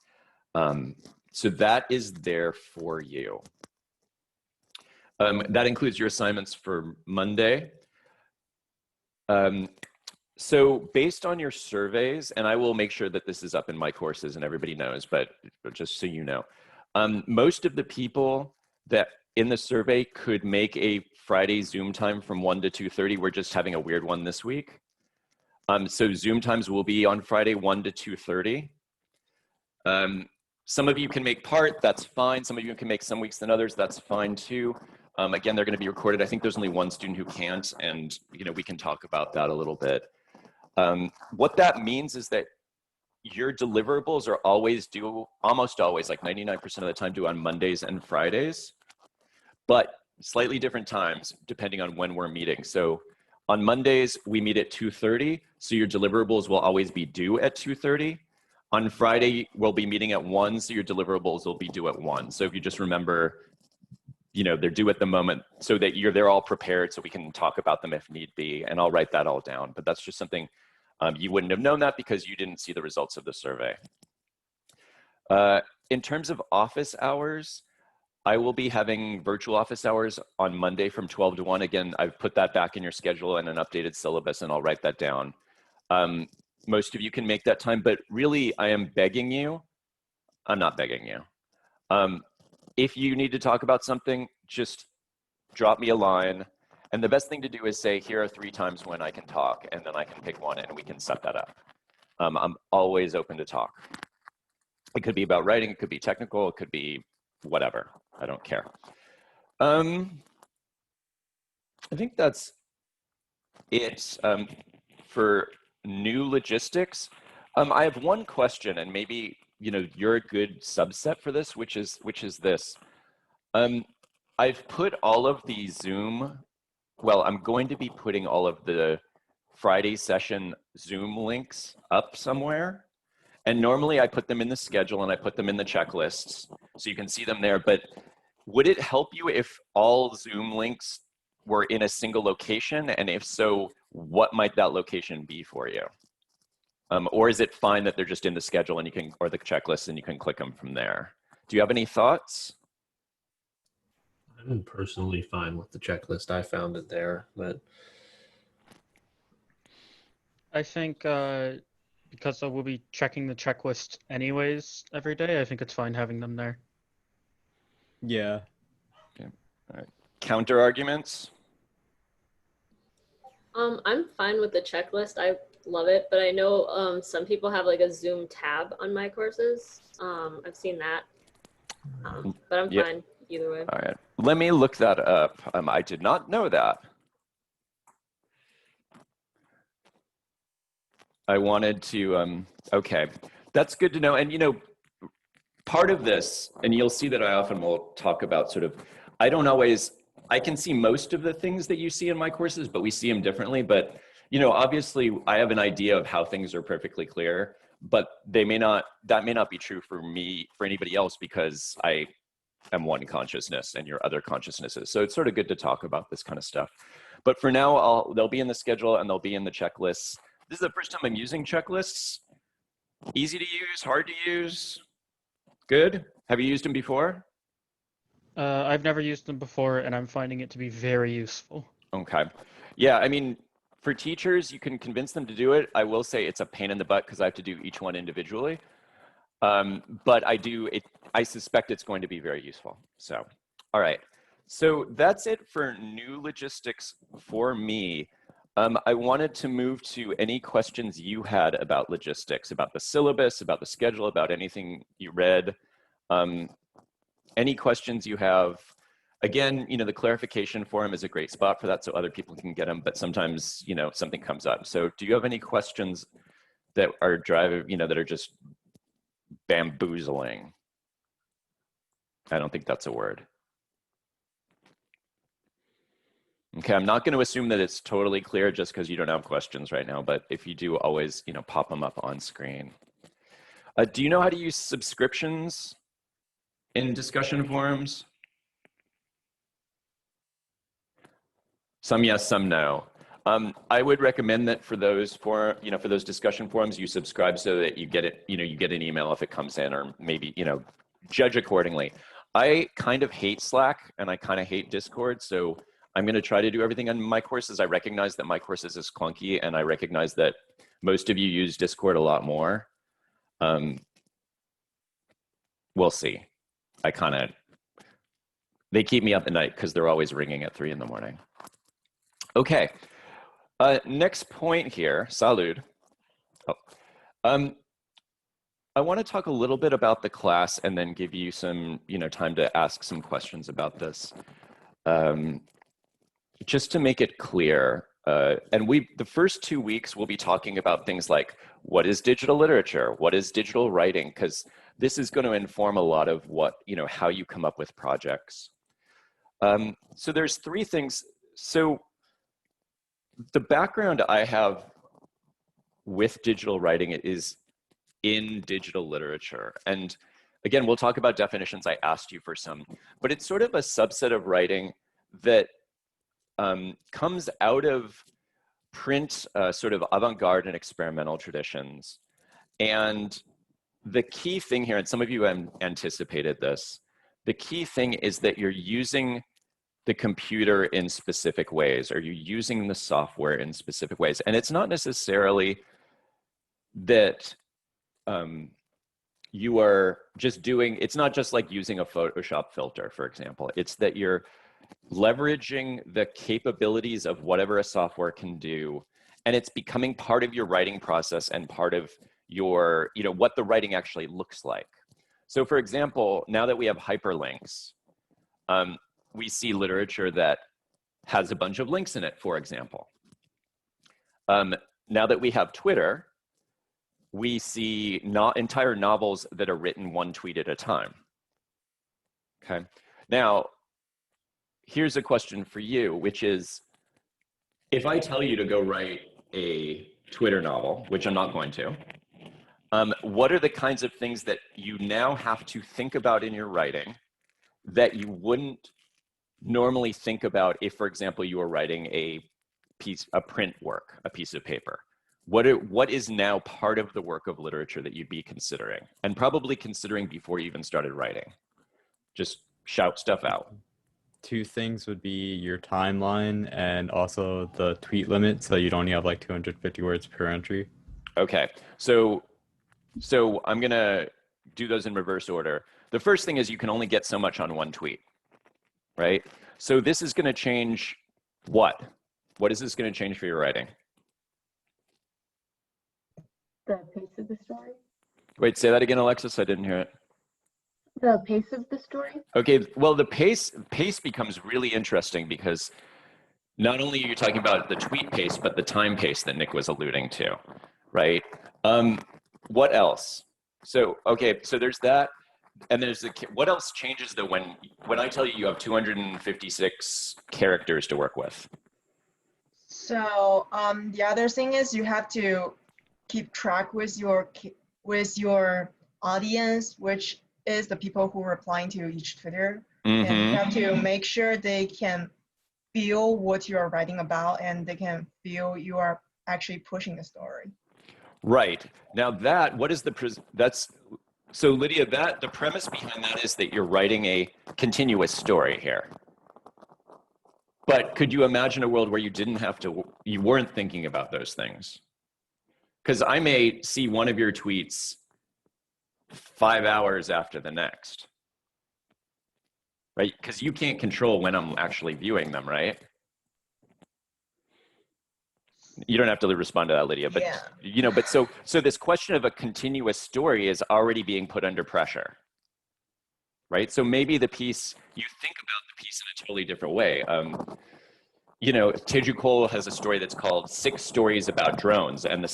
So that is there for you. That includes your assignments for Monday. So based on your surveys, and I will make sure that this is up in my courses and everybody knows, but just so you know, most of the people that in the survey could make a Friday Zoom time from 1 to 2:30. We're just having a weird one this week. So Zoom times will be on Friday 1 to 2:30. Some of you can make part, that's fine. Some of you can make some weeks than others, that's fine too. Again, they're going to be recorded. I think there's only one student who can't, and you know, we can talk about that a little bit. What that means is that your deliverables are always due, almost always, like 99% of the time, due on Mondays and Fridays, but slightly different times depending on when we're meeting. So on Mondays, we meet at 2:30, so your deliverables will always be due at 2:30. On Friday, we'll be meeting at 1, so your deliverables will be due at 1. So if you just remember, you know, they're due at the moment so that they're all prepared so we can talk about them if need be, and I'll write that all down. But that's just something, you wouldn't have known that because you didn't see the results of the survey. In terms of office hours, I will be having virtual office hours on Monday from 12 to 1. Again, I've put that back in your schedule and an updated syllabus, and I'll write that down. Most of you can make that time, but really I am begging you, I'm not begging you. If you need to talk about something, just drop me a line. And the best thing to do is say, here are 3 times when I can talk, and then I can pick one and we can set that up. I'm always open to talk. It could be about writing, it could be technical, it could be whatever, I don't care. I think that's it for new logistics. I have one question, and maybe, you know, you're a good subset for this, which is this. I've put all of the Zoom, well, I'm going to be putting all of the Friday session Zoom links up somewhere. And normally I put them in the schedule and I put them in the checklists so you can see them there. But would it help you if all Zoom links were in a single location? And if so, what might that location be for you? Or is it fine that they're just in the schedule and you can, or the checklist, and you can click them from there? Do you have any thoughts? I'm personally fine with the checklist. I found it there, but I think because we'll be checking the checklist anyways every day, I think it's fine having them there. Yeah. Okay. All right. Counter arguments? I'm fine with the checklist. I love it, but I know some people have like a Zoom tab on my courses. I've seen that, but I'm fine either way. All right, let me look that up. I did not know that. I wanted to, okay, that's good to know. And you know, part of this, and you'll see that I often will talk about sort of, I can see most of the things that you see in my courses, but we see them differently. But you know, obviously I have an idea of how things are perfectly clear, but that may not be true for me, for anybody else, because I am one consciousness and your other consciousnesses. So it's sort of good to talk about this kind of stuff. But for now, they'll be in the schedule and they'll be in the checklists. This is the first time I'm using checklists. Easy to use, hard to use, good? Have you used them before? I've never used them before, and I'm finding it to be very useful. Okay. Yeah, I mean, for teachers, you can convince them to do it. I will say it's a pain in the butt because I have to do each one individually. But I suspect it's going to be very useful. So, all right. So that's it for new logistics for me. I wanted to move to any questions you had about logistics, about the syllabus, about the schedule, about anything you read. Any questions you have. Again, you know, the clarification forum is a great spot for that so other people can get them, but sometimes, you know, something comes up. So do you have any questions that are that are just bamboozling? I don't think that's a word. Okay, I'm not going to assume that it's totally clear just because you don't have questions right now, but if you do, always, you know, pop them up on screen. Do you know how to use subscriptions in discussion forums? Some yes, some no. I would recommend that for those for those discussion forums, you subscribe so that you get it, you get an email if it comes in, or maybe, judge accordingly. I kind of hate Slack and I kind of hate Discord, so I'm going to try to do everything on my courses. I recognize that my courses is clunky, and I recognize that most of you use Discord a lot more. We'll see. They keep me up at night because they're always ringing at 3 in the morning. Okay, next point here, salud. I want to talk a little bit about the class and then give you some, time to ask some questions about this. Just to make it clear, and the first 2 weeks we'll be talking about things like, what is digital literature? What is digital writing? Because this is going to inform a lot of what, how you come up with projects. So there's 3 things. So the background I have with digital writing is in digital literature. And again, we'll talk about definitions. I asked you for some, but it's sort of a subset of writing that comes out of print, sort of avant-garde and experimental traditions. And the key thing here, and some of you anticipated this, the key thing is that you're using the computer in specific ways, or you're using the software in specific ways. And it's not necessarily that you are just it's not just like using a Photoshop filter, for example. It's that you're leveraging the capabilities of whatever a software can do, and it's becoming part of your writing process and part of your, what the writing actually looks like. So for example, now that we have hyperlinks, we see literature that has a bunch of links in it, for example. Now that we have Twitter, we see entire novels that are written one tweet at a time. Okay. Now, here's a question for you, which is, if I tell you to go write a Twitter novel, which I'm not going to, what are the kinds of things that you now have to think about in your writing that you wouldn't normally think about if, for example, you were writing a print work, a piece of paper? What is now part of the work of literature that you'd be considering, and probably considering before you even started writing? Just shout stuff out. 2 things would be your timeline and also the tweet limit, so you'd only have like 250 words per entry. Okay, so I'm gonna do those in reverse order. The first thing is you can only get so much on one tweet, right? So this is gonna change what? What is this gonna change for your writing? The pace of the story. Wait, say that again, Alexis, I didn't hear it. The pace of the story. Okay, well, the pace becomes really interesting because not only are you talking about the tweet pace, but the time pace that Nick was alluding to, right? What else? So, okay, so there's that, and there's what else changes though when I tell you you have 256 characters to work with? So the other thing is you have to keep track with your audience, which is the people who are replying to each Twitter. And you have to make sure they can feel what you are writing about and they can feel you are actually pushing the story. Right. Now what is so Lydia, the premise behind that is that you're writing a continuous story here. But could you imagine a world where you weren't thinking about those things? Because I may see one of your tweets 5 hours after the next, right? Because you can't control when I'm actually viewing them, right? You don't have to respond to that, Lydia, but yeah. But so this question of a continuous story is already being put under pressure, right? So maybe you think about the piece in a totally different way. Teju Cole has a story that's called 6 Stories About Drones, and there's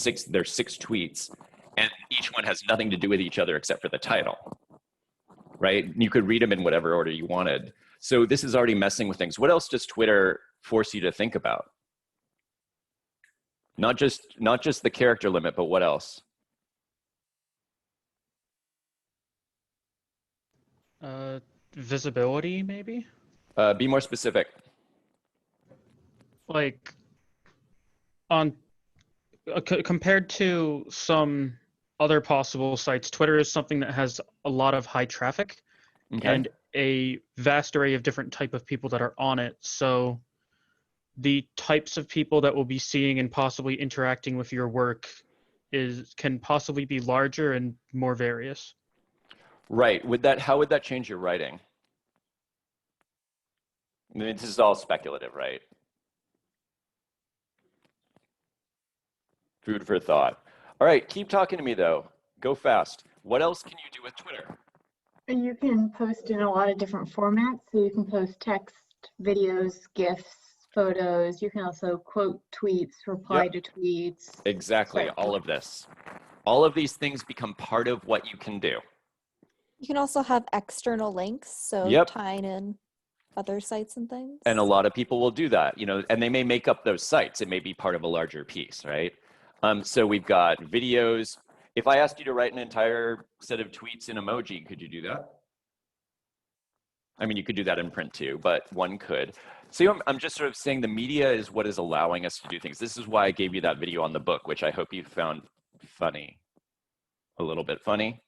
6 tweets, and each one has nothing to do with each other except for the title, right? You could read them in whatever order you wanted. So this is already messing with things. What else does Twitter force you to think about? Not just the character limit, but what else? Visibility, maybe? Be more specific. Like, compared to some other possible sites, Twitter is something that has a lot of high traffic and a vast array of different type of people that are on it. So the types of people that will be seeing and possibly interacting with your work can possibly be larger and more various. Right. How would that change your writing? I mean, this is all speculative, right? Food for thought. All right, keep talking to me though. Go fast. What else can you do with Twitter? You can post in a lot of different formats. So you can post text, videos, GIFs, photos. You can also quote tweets, reply to tweets. Exactly, all of this. All of these things become part of what you can do. You can also have external links, so tying in other sites and things. And a lot of people will do that, and they may make up those sites. It may be part of a larger piece, right? So we've got videos. If I asked you to write an entire set of tweets in emoji, could you do that? I mean, you could do that in print too, but one could. So I'm just sort of saying the media is what is allowing us to do things. This is why I gave you that video on the book, which I hope you found funny. A little bit funny,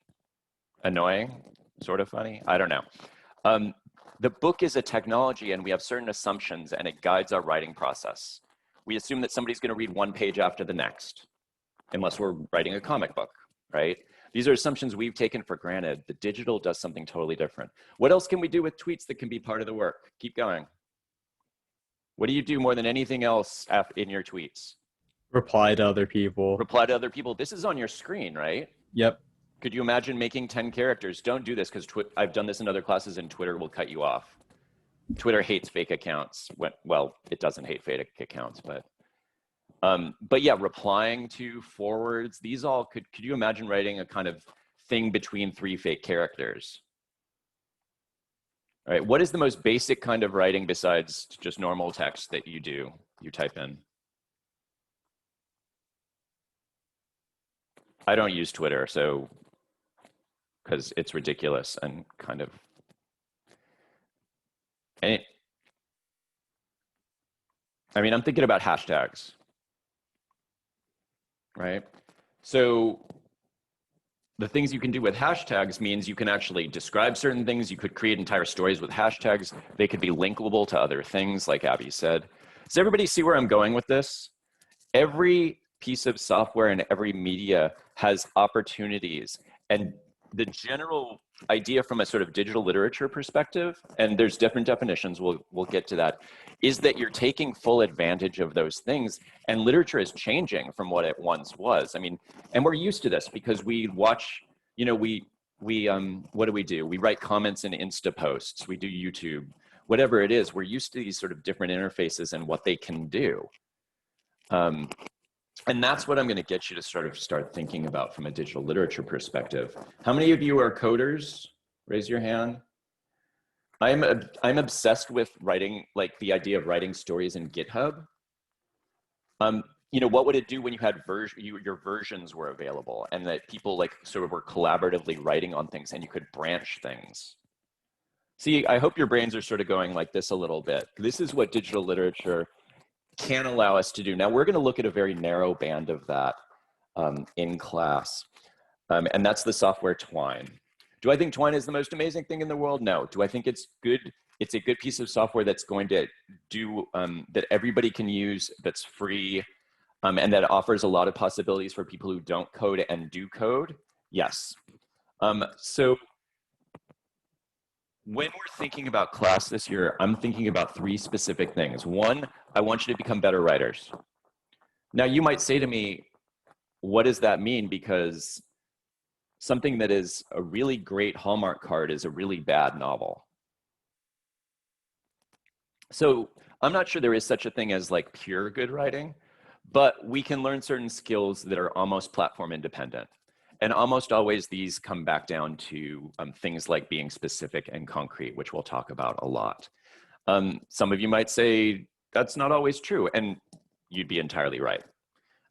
annoying, sort of funny. I don't know. The book is a technology and we have certain assumptions and it guides our writing process. We assume that somebody's going to read one page after the next, unless we're writing a comic book, right? These are assumptions we've taken for granted. The digital does something totally different. What else can we do with tweets that can be part of the work? Keep going. What do you do more than anything else in your tweets? Reply to other people. Reply to other people. This is on your screen, right? Yep. Could you imagine making 10 characters? Don't do this because I've done this in other classes and Twitter will cut you off. Twitter hates fake accounts. Well, it doesn't hate fake accounts, but yeah, replying to forwards, these all could you imagine writing a kind of thing between 3 fake characters? All right, what is the most basic kind of writing besides just normal text that you do, you type in? I don't use Twitter, so, because it's ridiculous and kind of, and I mean, I'm thinking about hashtags, right? So the things you can do with hashtags means you can actually describe certain things. You could create entire stories with hashtags. They could be linkable to other things, like Abby said. Does everybody see where I'm going with this? Every piece of software and every media has opportunities. And the general idea from a sort of digital literature perspective, and there's different definitions, we'll get to that, is that you're taking full advantage of those things, and literature is changing from what it once was. I mean, and we're used to this because we watch, you know, what do? We write comments in Insta posts, we do YouTube, whatever it is, we're used to these sort of different interfaces and what they can do. And that's what I'm going to get you to start thinking about from a digital literature perspective. How many of you are coders? Raise your hand. I'm obsessed with writing, like the idea of writing stories in GitHub. You know, what would it do when you had your versions were available and that people like sort of were collaboratively writing on things and you could branch things? See, I hope your brains are sort of going like this a little bit. This is what digital literature can allow us to do. Now we're going to look at a very narrow band of that in class, and that's the software Twine. Do I think Twine is the most amazing thing in the world? No. Do I think it's good? It's a good piece of software that's going to do, that everybody can use, that's free, and that offers a lot of possibilities for people who don't code and do code? Yes. So when we're thinking about class this year, I'm thinking about 3 specific things. 1, I want you to become better writers. Now you might say to me, what does that mean? Because something that is a really great Hallmark card is a really bad novel. So I'm not sure there is such a thing as like pure good writing, but we can learn certain skills that are almost platform independent. And almost always these come back down to things like being specific and concrete, which we'll talk about a lot. Some of you might say that's not always true, and you'd be entirely right.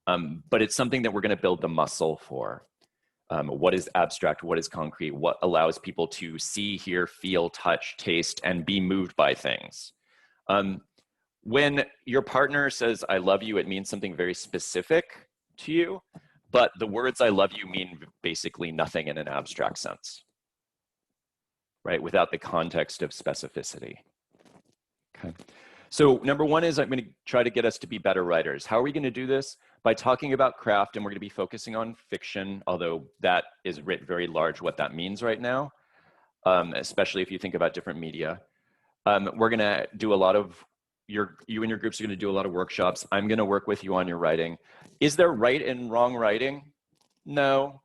But it's something that we're going to build the muscle for. What is abstract? What is concrete? What allows people to see, hear, feel, touch, taste, and be moved by things? When your partner says, I love you, it means something very specific to you. But the words I love you mean basically nothing in an abstract sense, right? Without the context of specificity. Okay. So number 1 is I'm going to try to get us to be better writers. How are we going to do this? By talking about craft, and we're going to be focusing on fiction, although that is writ very large what that means right now, especially if you think about different media. We're going to do a lot of, you and your groups are going to do a lot of workshops. I'm going to work with you on your writing. Is there right and wrong writing? No.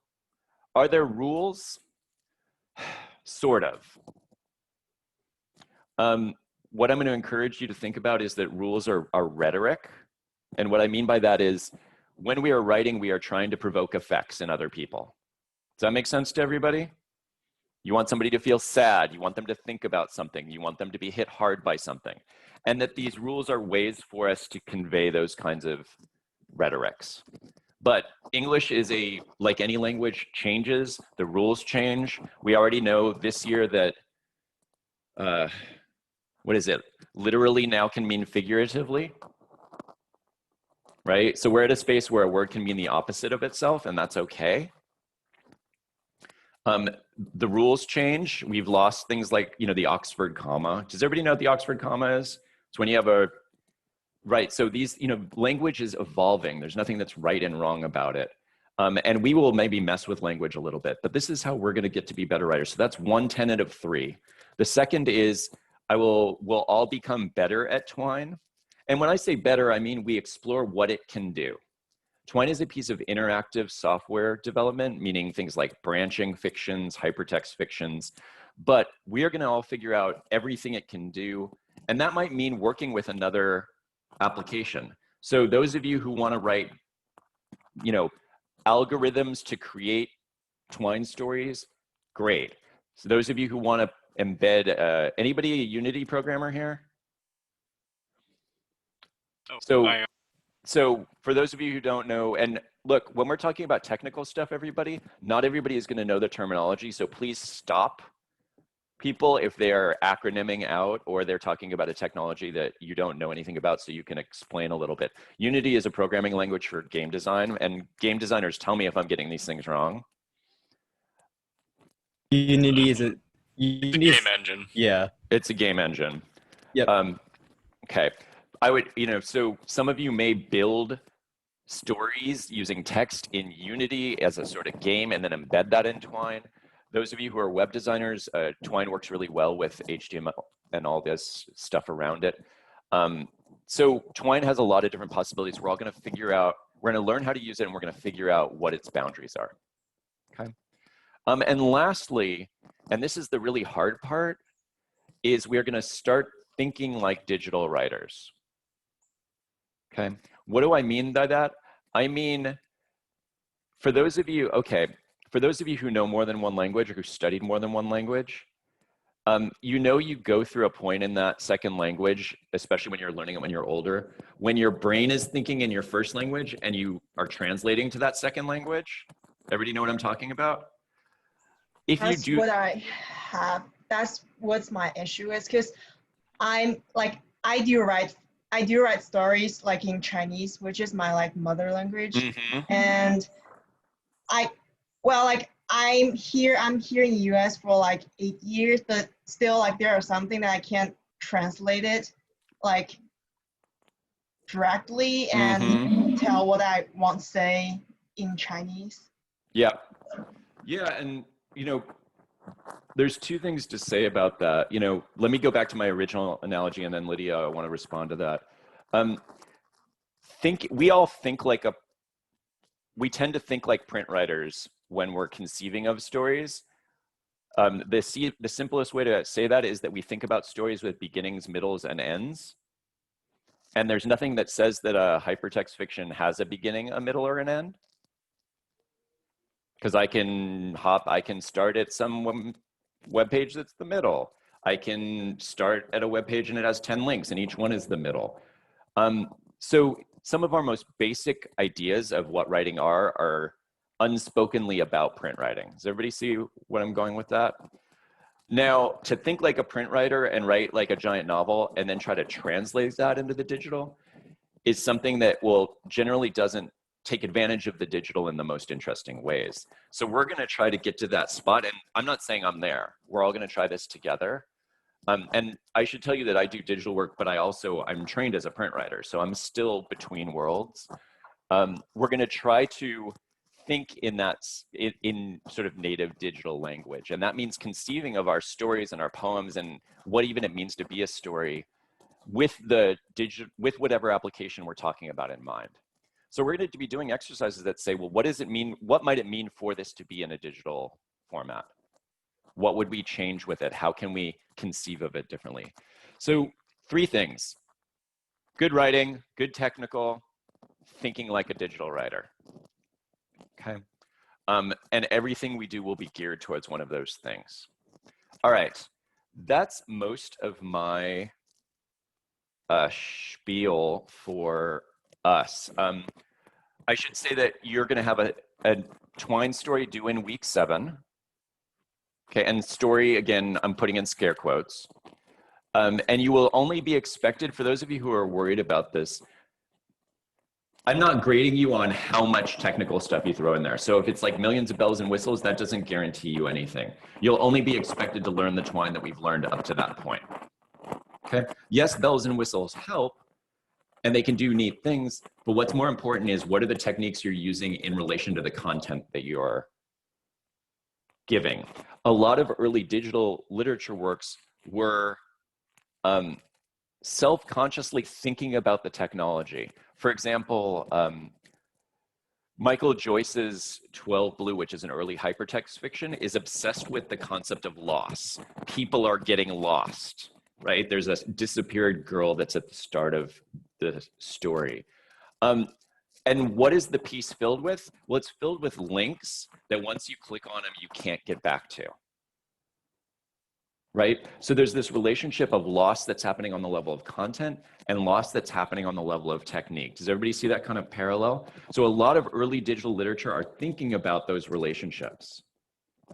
Are there rules? Sort of. What I'm going to encourage you to think about is that rules are rhetoric. And what I mean by that is when we are writing, we are trying to provoke effects in other people. Does that make sense to everybody? You want somebody to feel sad. You want them to think about something. You want them to be hit hard by something. And that these rules are ways for us to convey those kinds of rhetorics. But English is like any language, changes, the rules change. We already know this year that, what is it? Literally now can mean figuratively, right? So we're at a space where a word can mean the opposite of itself, and that's okay. The rules change. We've lost things like, you know, the Oxford comma. Does everybody know what the Oxford comma is? It's when you have a, right, so these, you know, language is evolving. There's nothing that's right and wrong about it. And we will maybe mess with language a little bit, but this is how we're going to get to be better writers. So that's 1 tenet of 3. The second is we'll all become better at Twine. And when I say better, I mean we explore what it can do. Twine is a piece of interactive software development, meaning things like branching fictions, hypertext fictions, but we are going to all figure out everything it can do. And that might mean working with another application. So those of you who want to write, you know, algorithms to create Twine stories, great. So those of you who want to embed, anybody a Unity programmer here? Oh, So, so for those of you who don't know, and look, when we're talking about technical stuff, everybody, not everybody is going to know the terminology. So please stop people if they're acronyming out or they're talking about a technology that you don't know anything about, so you can explain a little bit. Unity is a programming language for game design, and game designers, tell me if I'm getting these things wrong. Unity is a game engine. Yeah. It's a game engine. Yep. Okay. I would, you know, so some of you may build stories using text in Unity as a sort of game and then embed that in Twine. Those of you who are web designers, Twine works really well with HTML and all this stuff around it. So Twine has a lot of different possibilities. We're all going to figure out, we're going to learn how to use it, and we're going to figure out what its boundaries are. Okay. And lastly, and this is the really hard part, is we're going to start thinking like digital writers. Okay. What do I mean by that? I mean, for those of you, okay, for those of you who know more than one language or who studied more than one language, you know, you go through a point in that second language, especially when you're learning it when you're older, when your brain is thinking in your first language and you are translating to that second language. Everybody know what I'm talking about? If That's you do, what I have. That's what's my issue is, because I'm like, I do write stories like in Chinese, which is my like mother language. And I'm here in the US for like 8 years, but still like there are something that I can't translate it like directly and tell what I want to say in Chinese. Yeah. Yeah, and you know, there's two things to say about that. You know, let me go back to my original analogy, and then Lydia, I want to respond to that. We tend to think like print writers when we're conceiving of stories. The simplest way to say that is that we think about stories with beginnings, middles, and ends. And there's nothing that says that a hypertext fiction has a beginning, a middle, or an end. Because I can start at some web page that's the middle. I can start at a web page and it has 10 links and each one is the middle. So some of our most basic ideas of what writing are unspokenly about print writing. Does everybody see what I'm going with that? Now, to think like a print writer and write like a giant novel and then try to translate that into the digital is something that generally doesn't take advantage of the digital in the most interesting ways. So we're going to try to get to that spot, and I'm not saying I'm there. We're all going to try this together. And I should tell you that I do digital work, but I'm trained as a print writer, so I'm still between worlds. We're going to try to think in sort of native digital language, and that means conceiving of our stories and our poems and what even it means to be a story with whatever application we're talking about in mind. So we're going to be doing exercises that say, well, what does it mean? What might it mean for this to be in a digital format? What would we change with it? How can we conceive of it differently? So 3 things: good writing, good technical, thinking like a digital writer. Okay. And everything we do will be geared towards one of those things. All right. That's most of my spiel for us. I should say that you're going to have a Twine story due in week 7. Okay, and story, again, I'm putting in scare quotes. And you will only be expected, for those of you who are worried about this, I'm not grading you on how much technical stuff you throw in there. So if it's like millions of bells and whistles, that doesn't guarantee you anything. You'll only be expected to learn the Twine that we've learned up to that point. Okay, yes, bells and whistles help, and they can do neat things, but what's more important is what are the techniques you're using in relation to the content that you're giving. A lot of early digital literature works were self-consciously thinking about the technology. For example, Michael Joyce's 12 Blue, which is an early hypertext fiction, is obsessed with the concept of loss. People are getting lost, right? There's a disappeared girl that's at the start of the story. And what is the piece filled with? Well, it's filled with links that once you click on them, you can't get back to. right? So there's this relationship of loss that's happening on the level of content and loss that's happening on the level of technique. Does everybody see that kind of parallel? So a lot of early digital literature are thinking about those relationships.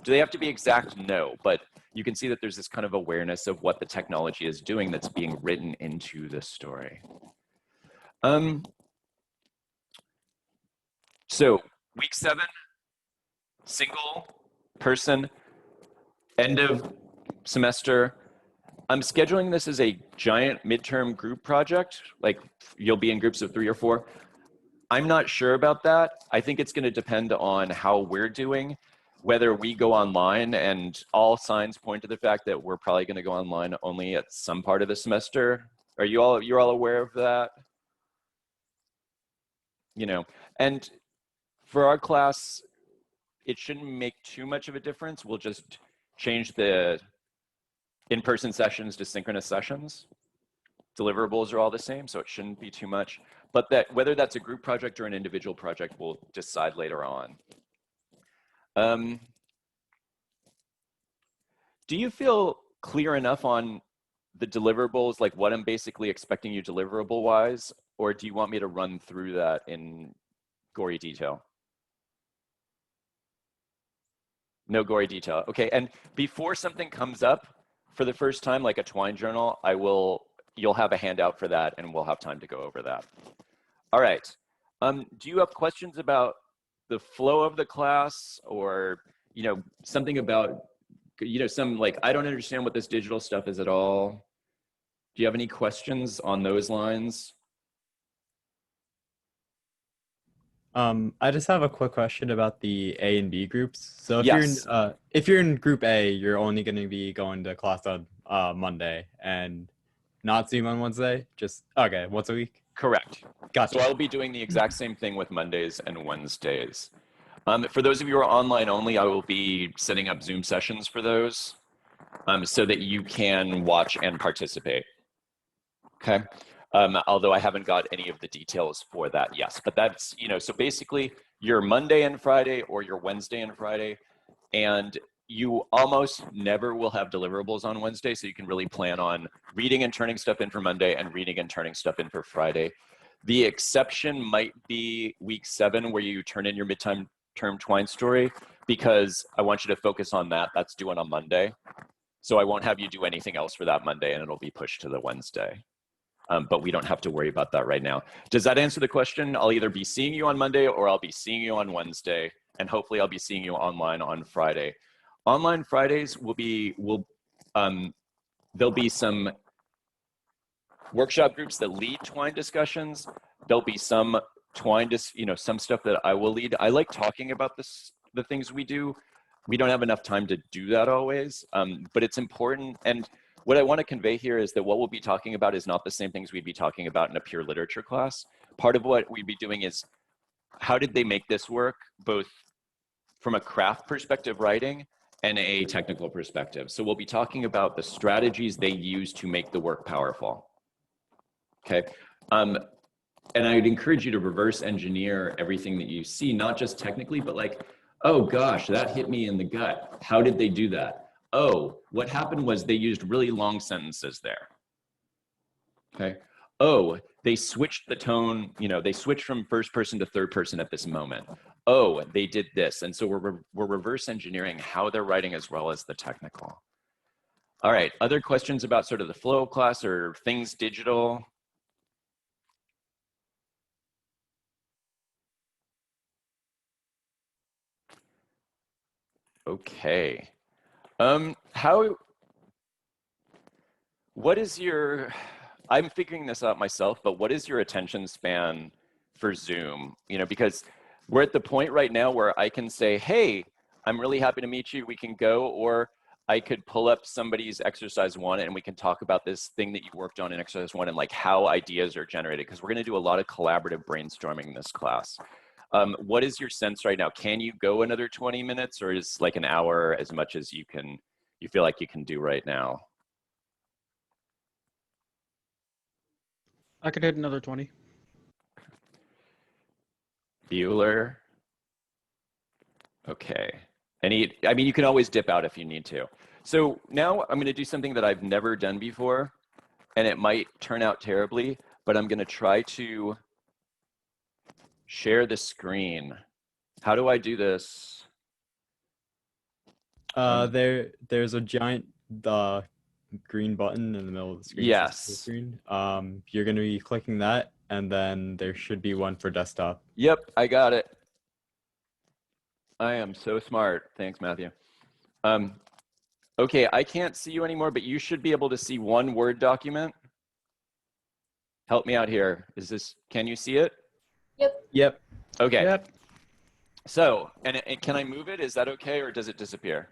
Do they have to be exact? No, but you can see that there's this kind of awareness of what the technology is doing that's being written into the story. So week 7, single person, end of semester. I'm scheduling this as a giant midterm group project, like you'll be in groups of 3 or 4. I'm not sure about that. I think it's going to depend on how we're doing, whether we go online, and all signs point to the fact that we're probably going to go online only at some part of the semester. You're all aware of that? You know, and for our class, it shouldn't make too much of a difference. We'll just change the in-person sessions to synchronous sessions. Deliverables are all the same, so it shouldn't be too much. But that whether that's a group project or an individual project, we'll decide later on. Do you feel clear enough on the deliverables, like what I'm basically expecting you deliverable-wise, or do you want me to run through that in gory detail? No gory detail. Okay, and before something comes up for the first time, like a Twine journal, you'll have a handout for that and we'll have time to go over that. All right, do you have questions about the flow of the class, or, you know, something about, you know, some like, I don't understand what this digital stuff is at all. Do you have any questions on those lines? I just have a quick question about the A and B groups. So Yes. If you're in group A, you're only going to be going to class on Monday and not Zoom on Wednesday. Just okay, once a week. Correct. Gotcha. So I'll be doing the exact same thing with Mondays and Wednesdays. For those of you who are online only, I will be setting up Zoom sessions for those, so that you can watch and participate. Okay. Although I haven't got any of the details for that, yes. But that's, you know, so basically your Monday and Friday or your Wednesday and Friday, and you almost never will have deliverables on Wednesday, so you can really plan on reading and turning stuff in for Monday and reading and turning stuff in for Friday. The exception might be week 7, where you turn in your midterm Twine story, because I want you to focus on that. That's due on a Monday. So I won't have you do anything else for that Monday, and it'll be pushed to the Wednesday. But we don't have to worry about that right now. Does that answer the question? I'll either be seeing you on Monday or I'll be seeing you on Wednesday, and hopefully I'll be seeing you online on Friday. Online Fridays there'll be some workshop groups that lead Twine discussions. There'll be some Twine, some stuff that I will lead. I like talking about the things we do. We don't have enough time to do that always, but it's important. And what I want to convey here is that what we'll be talking about is not the same things we'd be talking about in a pure literature class. Part of what we'd be doing is, how did they make this work, both from a craft perspective writing and a technical perspective. So we'll be talking about the strategies they use to make the work powerful. Okay. And I'd encourage you to reverse engineer everything that you see, not just technically, but like, oh gosh, that hit me in the gut. How did they do that? Oh, what happened was they used really long sentences there. Okay. Oh, they switched the tone, they switched from first person to third person at this moment. Oh, they did this. And so we're reverse engineering how they're writing as well as the technical. All right, other questions about sort of the flow of class or things digital? Okay. What is your, I'm figuring this out myself, but what is your attention span for Zoom? Because we're at the point right now where I can say, hey, I'm really happy to meet you, we can go, or I could pull up somebody's exercise 1 and we can talk about this thing that you worked on in exercise 1 and like how ideas are generated, because we're gonna do a lot of collaborative brainstorming in this class. What is your sense right now? Can you go another 20 minutes, or is like an hour as much as you feel like you can do right now? I could hit another 20. Bueller. Okay. I mean, you can always dip out if you need to. So now I'm going to do something that I've never done before, and it might turn out terribly, but I'm going to try to share the screen. How do I do this? There's a giant green button in the middle of the screen. Yes. The screen. You're going to be clicking that, and then there should be one for desktop. Yep, I got it. I am so smart. Thanks, Matthew. Okay, I can't see you anymore, but you should be able to see one Word document. Help me out here. Can you see it? Yep. Okay. Yep. So, and can I move it? Is that okay, or does it disappear?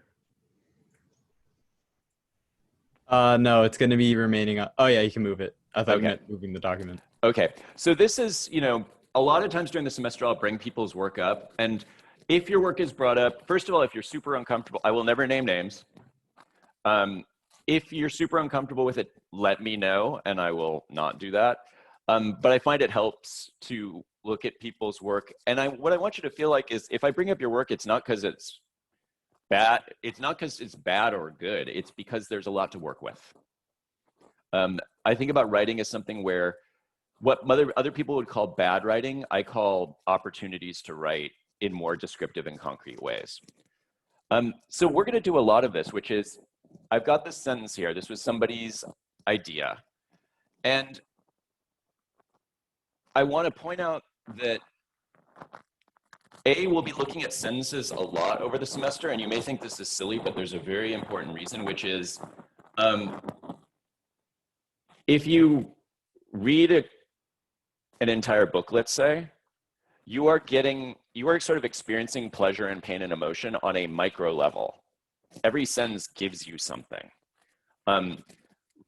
No, it's going to be remaining. Oh yeah, you can move it. I thought you Okay. meant moving the document. Okay, so this is, a lot of times during the semester, I'll bring people's work up. And if your work is brought up, first of all, if you're super uncomfortable, I will never name names. If you're super uncomfortable with it, let me know, and I will not do that. But I find it helps to look at people's work. And what I want you to feel like is if I bring up your work, it's not because it's bad. It's not because it's bad or good. It's because there's a lot to work with. I think about writing as something where what other people would call bad writing, I call opportunities to write in more descriptive and concrete ways. So we're going to do a lot of this, which is, I've got this sentence here. This was somebody's idea. And I want to point out that we'll be looking at sentences a lot over the semester, and you may think this is silly, but there's a very important reason, which is if you read an entire book, let's say, you are sort of experiencing pleasure and pain and emotion on a micro level. Every sentence gives you something.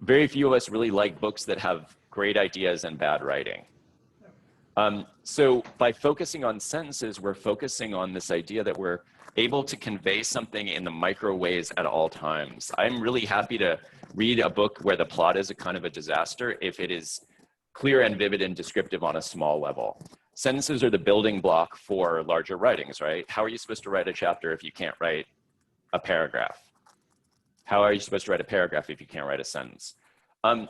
Very few of us really like books that have great ideas and bad writing. So by focusing on sentences, we're focusing on this idea that we're able to convey something in the micro ways at all times. I'm really happy to read a book where the plot is a kind of a disaster if it is clear and vivid and descriptive on a small level. Sentences are the building block for larger writings, right? How are you supposed to write a chapter if you can't write a paragraph? How are you supposed to write a paragraph if you can't write a sentence? And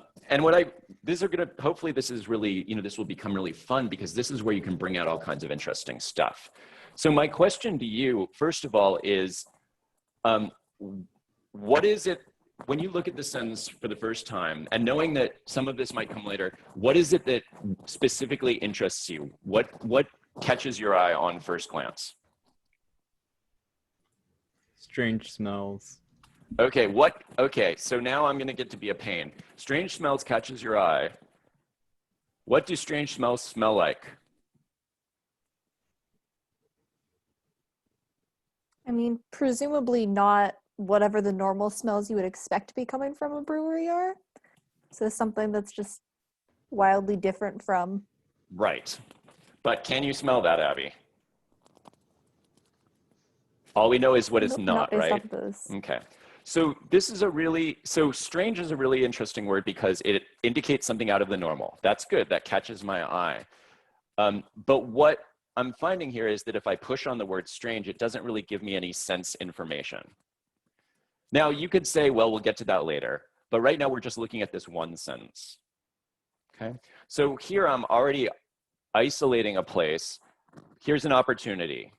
hopefully this is really, this will become really fun because this is where you can bring out all kinds of interesting stuff. So my question to you, first of all, is what is it, when you look at the sentence for the first time, and knowing that some of this might come later, what is it that specifically interests you? What catches your eye on first glance? Strange smells. Okay, so now I'm going to get to be a pain. Strange smells catches your eye. What do strange smells smell like? I mean, presumably not whatever the normal smells you would expect to be coming from a brewery are. So something that's just wildly different from. Right. But can you smell that, Abby? All we know is what it's not, based right? off of those. Okay. So strange is a really interesting word because it indicates something out of the normal. That's good. That catches my eye. But what I'm finding here is that if I push on the word strange, it doesn't really give me any sense information. Now you could say, well, we'll get to that later. But right now we're just looking at this one sentence. Okay. So here I'm already isolating a place. Here's an opportunity.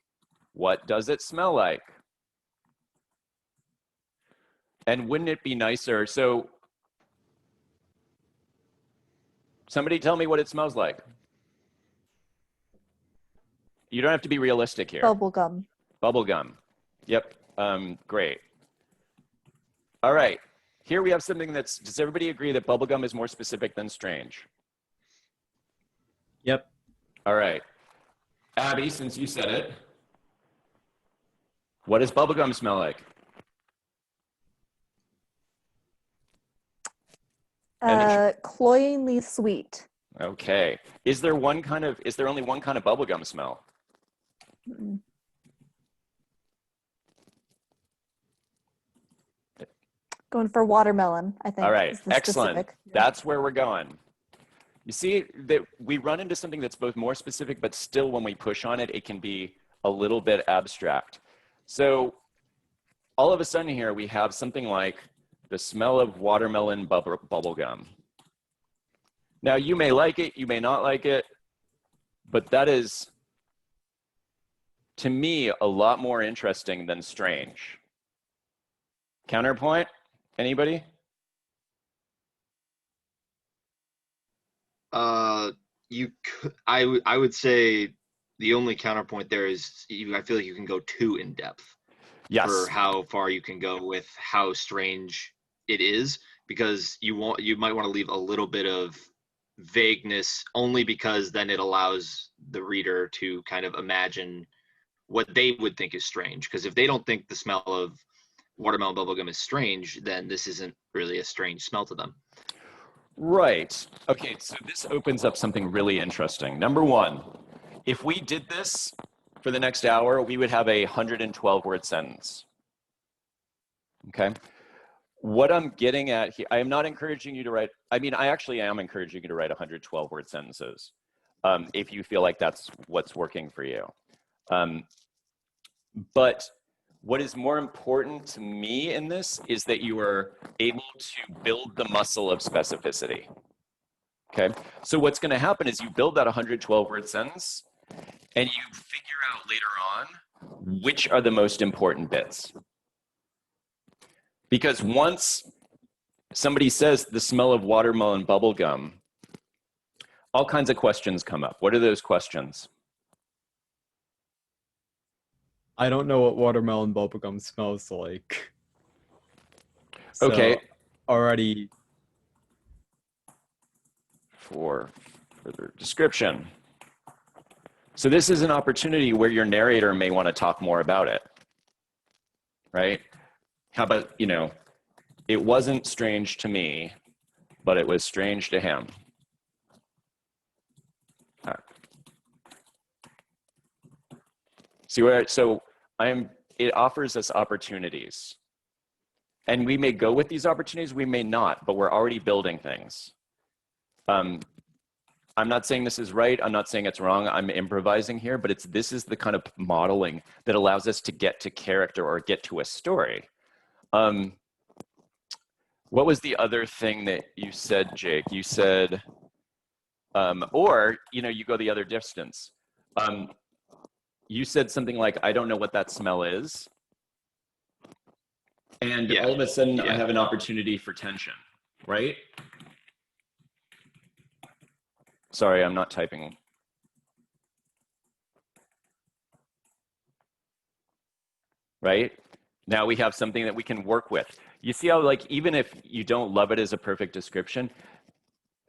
What does it smell like? And wouldn't it be nicer? So somebody tell me what it smells like. You don't have to be realistic here. Bubblegum. Bubblegum. Yep. Great. All right. Here we have something does everybody agree that bubblegum is more specific than strange? Yep. All right. Abby, since you said it, what does bubblegum smell like? Cloyingly sweet. Okay. Is there only one kind of bubblegum smell? Mm. Going for watermelon, I think. All right, is the excellent. specific. That's where we're going. You see that we run into something that's both more specific, but still when we push on it, it can be a little bit abstract. So all of a sudden here we have something like the smell of watermelon bubble gum. Now you may like it, you may not like it, but that is, to me, a lot more interesting than strange. Counterpoint, anybody? I would say the only counterpoint there is I feel like you can go too in depth. Yes. For how far you can go with how strange it is, because you might want to leave a little bit of vagueness, only because then it allows the reader to kind of imagine what they would think is strange. Because if they don't think the smell of watermelon bubblegum is strange, then this isn't really a strange smell to them. Right. Okay, so this opens up something really interesting. Number one, if we did this for the next hour, we would have a 112-word sentence. Okay? What I'm getting at here, I am not encouraging you to write, I mean, I actually am encouraging you to write 112-word sentences if you feel like that's what's working for you. But what is more important to me in this is that you are able to build the muscle of specificity. Okay? So what's going to happen is you build that 112-word sentence, and you figure out later on which are the most important bits. Because once somebody says the smell of watermelon bubble gum, all kinds of questions come up. What are those questions? I don't know what watermelon bubblegum smells like. So Okay. Already. For further description. So this is an opportunity where your narrator may want to talk more about it, right? How about, you know, it wasn't strange to me, but it was strange to him. All right. See where, so it offers us opportunities. And we may go with these opportunities, we may not, but we're already building things. I'm not saying this is right. I'm not saying it's wrong. I'm improvising here, but this is the kind of modeling that allows us to get to character or get to a story. What was the other thing that you said, Jake? You said, or, you know, you go the other distance. You said something like, I don't know what that smell is. And all of a sudden I have an opportunity for tension, right? Sorry, I'm not typing. Right? Now we have something that we can work with. You see how, like, even if you don't love it as a perfect description,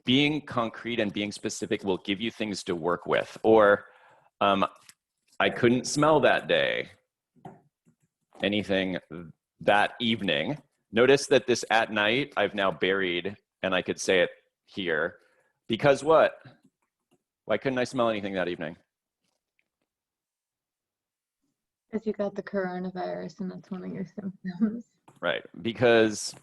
being concrete and being specific will give you things to work with. Or, I couldn't smell that day. Anything that evening. Notice that this at night, I've now buried, and I could say it here. Because what? Why couldn't I smell anything that evening? Because you got the coronavirus and that's one of your symptoms. Right, because,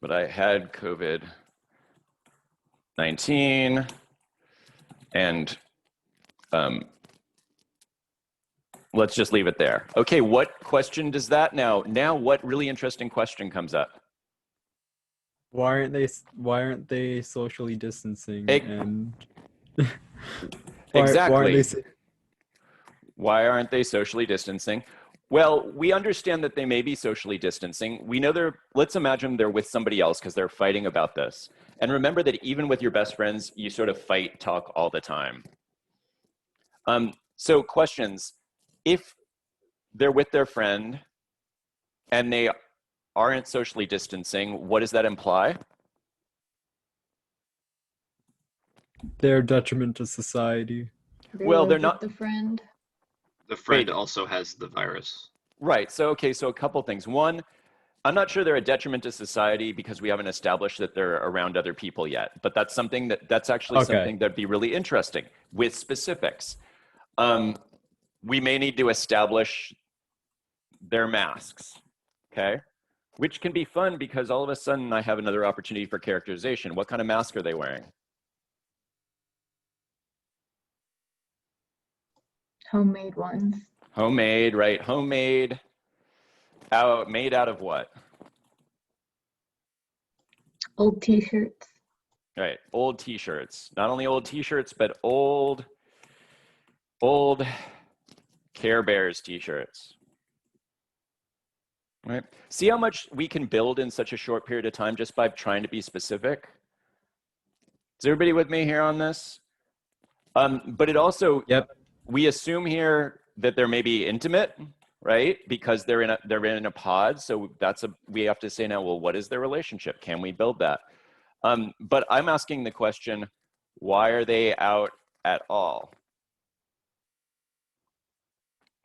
but I had COVID-19 and let's just leave it there. Okay, what question does that now what really interesting question comes up? Why aren't they socially distancing? And Exactly. Why aren't they socially distancing? Well, we understand that they may be socially distancing. We know let's imagine they're with somebody else because they're fighting about this. And remember that even with your best friends, you sort of fight, talk all the time. So questions, if they're with their friend and they aren't socially distancing, what does that imply? They're detriment to society. Well, they're not. The friend. The friend also has the virus. Right. So, okay. So a couple things. One, I'm not sure they're a detriment to society because we haven't established that they're around other people yet. But that's something that's actually something that'd be really interesting with specifics. We may need to establish their masks. Okay. Which can be fun because all of a sudden I have another opportunity for characterization. What kind of mask are they wearing? Homemade ones. Homemade, right? Homemade. Made out of what? Old t-shirts. Right, old t-shirts. Not only old t-shirts, but old Care Bears t-shirts. Right? See how much we can build in such a short period of time just by trying to be specific? Is everybody with me here on this? But it also, we assume here that they're maybe intimate, right? Because they're in a pod. So we have to say now, well, what is their relationship? Can we build that? But I'm asking the question, why are they out at all?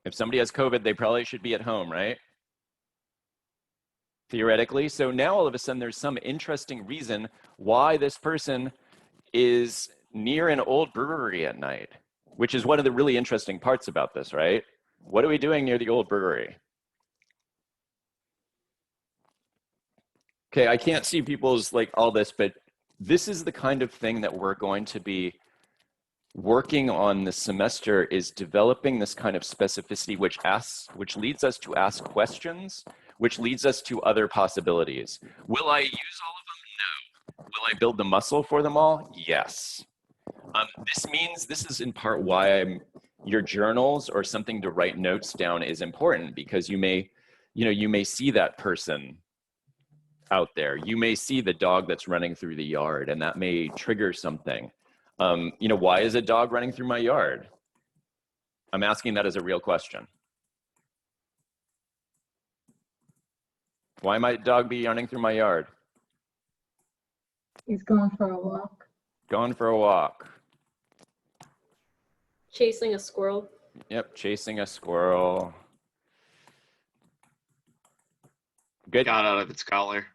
If somebody has COVID, they probably should be at home, right? Theoretically. So now all of a sudden there's some interesting reason why this person is near an old brewery at night, which is one of the really interesting parts about this, right? What are we doing near the old brewery? Okay, I can't see people's like all this, but this is the kind of thing that we're going to be working on this semester, is developing this kind of specificity which leads us to ask questions, which leads us to other possibilities. Will I use all of them? No. Will I build the muscle for them all? Yes. This is in part why your journals or something to write notes down is important, because you may see that person out there. You may see the dog that's running through the yard, and that may trigger something. Why is a dog running through my yard? I'm asking that as a real question. Why might a dog be running through my yard? He's going for a walk. Going for a walk. Chasing a squirrel. Yep, chasing a squirrel. Good. Got out of its collar.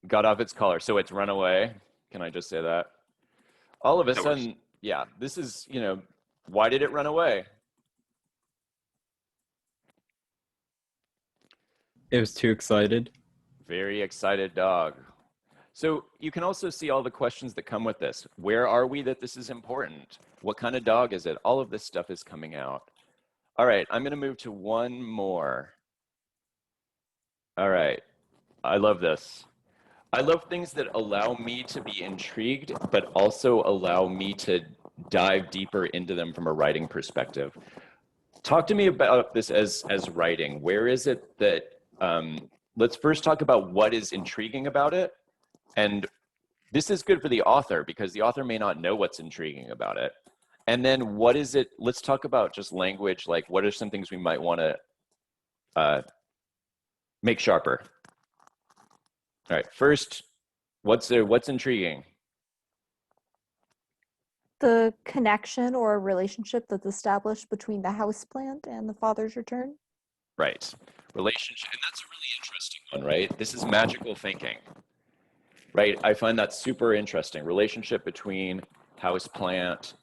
Got off its collar, so it's run away. Can I just say that? All of a sudden, yeah, this is, why did it run away? It was too excited. Very excited dog. So you can also see all the questions that come with this. Where are we that this is important? What kind of dog is it? All of this stuff is coming out. All right, I'm going to move to one more. All right, I love this. I love things that allow me to be intrigued, but also allow me to dive deeper into them from a writing perspective. Talk to me about this as writing. Where is it that, let's first talk about what is intriguing about it. And this is good for the author because the author may not know what's intriguing about it. And then what is it, let's talk about just language, like what are some things we might want to make sharper? All right, first, what's intriguing? The connection or relationship that's established between the houseplant and the father's return. Right, relationship, and that's a really interesting one, right? This is magical thinking, right? I find that super interesting. Relationship between houseplant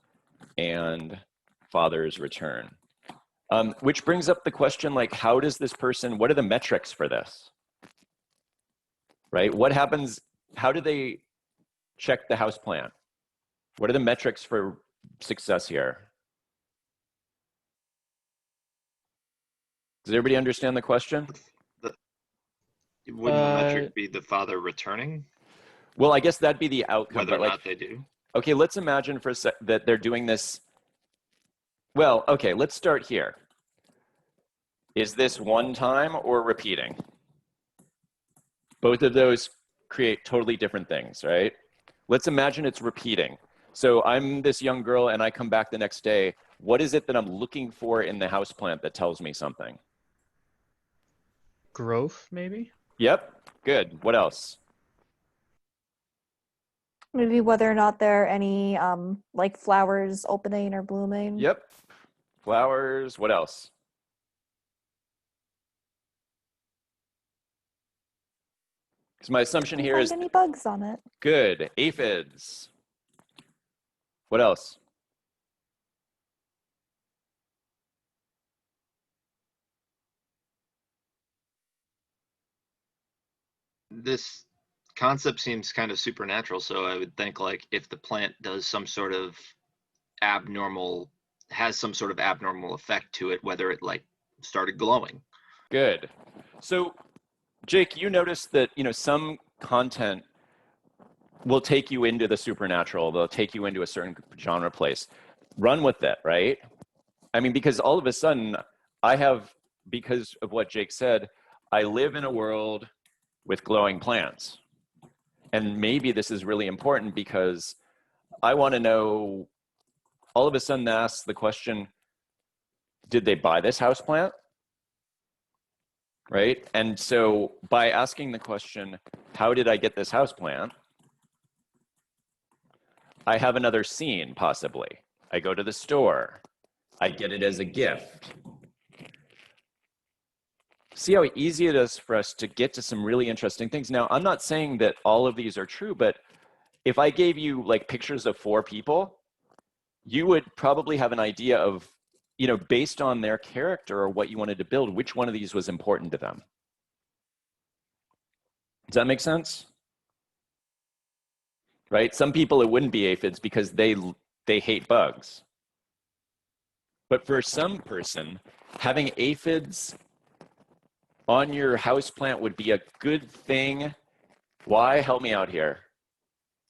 and father's return. Which brings up the question, like, how does this person, what are the metrics for this? Right? What happens, how do they check the house plant? What are the metrics for success here? Does everybody understand the question? Wouldn't the metric be the father returning? Well, I guess that'd be the outcome. Whether or not they do. Okay, let's imagine for a sec that they're doing this. Well, okay, let's start here. Is this one time or repeating? Both of those create totally different things, right? Let's imagine it's repeating. So I'm this young girl and I come back the next day. What is it that I'm looking for in the houseplant that tells me something? Growth, maybe? Yep, good. What else? Maybe whether or not there are any like flowers opening or blooming. Yep, flowers. What else? Because my assumption here is any bugs on it. good. Aphids. What else? This concept seems kind of supernatural, so I would think like if the plant does some sort of abnormal has some sort of abnormal effect to it, whether it like started glowing. Good. So, Jake, you noticed that, some content will take you into the supernatural. They'll take you into a certain genre place. Run with it, right? I mean, because all of a sudden, because of what Jake said, I live in a world with glowing plants. And maybe this is really important because I want to know, all of a sudden ask the question, did they buy this houseplant? Right? And so by asking the question, how did I get this houseplant? I have another scene, possibly. I go to the store. I get it as a gift. See how easy it is for us to get to some really interesting things. Now, I'm not saying that all of these are true, but if I gave you like pictures of 4 people, you would probably have an idea of, based on their character or what you wanted to build, which one of these was important to them. Does that make sense? Right? Some people, it wouldn't be aphids because they hate bugs. But for some person, having aphids on your houseplant would be a good thing. Why? Help me out here.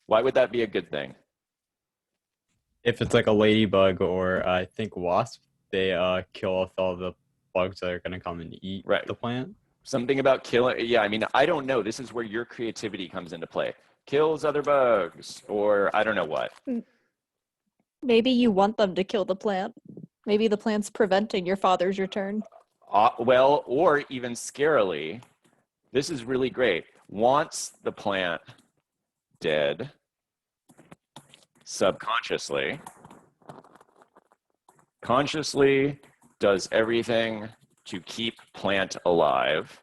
Why would that be a good thing? If it's like a ladybug or I think wasp, they kill off all the bugs that are going to come and eat the plant. Something about killing. Yeah, I mean, I don't know. This is where your creativity comes into play. Kills other bugs, or I don't know what. Maybe you want them to kill the plant. Maybe the plant's preventing your father's return. Well, or even scarily, this is really great. Wants the plant dead subconsciously. Consciously does everything to keep plant alive.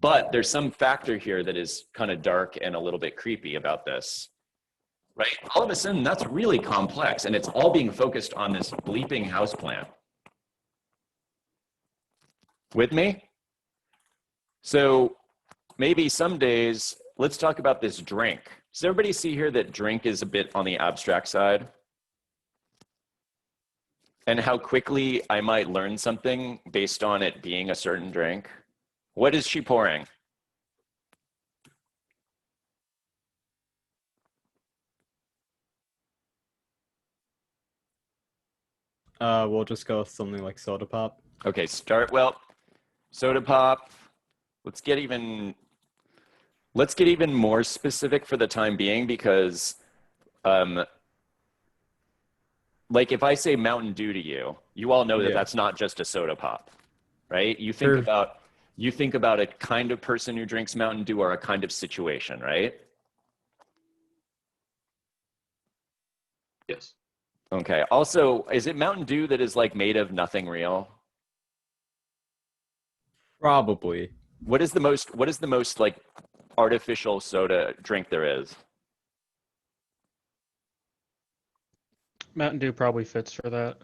But there's some factor here that is kind of dark and a little bit creepy about this, right? All of a sudden, that's really complex, and it's all being focused on this bleeping houseplant. With me? So maybe some days, let's talk about this drink. Does everybody see here that drink is a bit on the abstract side? And how quickly I might learn something based on it being a certain drink? What is she pouring? We'll just go with something like soda pop. Okay, soda pop. Let's get even more specific for the time being, because like if I say Mountain Dew to you, you all know that that's not just a soda pop, right? You think about a kind of person who drinks Mountain Dew or a kind of situation, right? Yes. Okay. Also, is it Mountain Dew that is like made of nothing real? Probably. What is the most like artificial soda drink there is? Mountain Dew probably fits for that.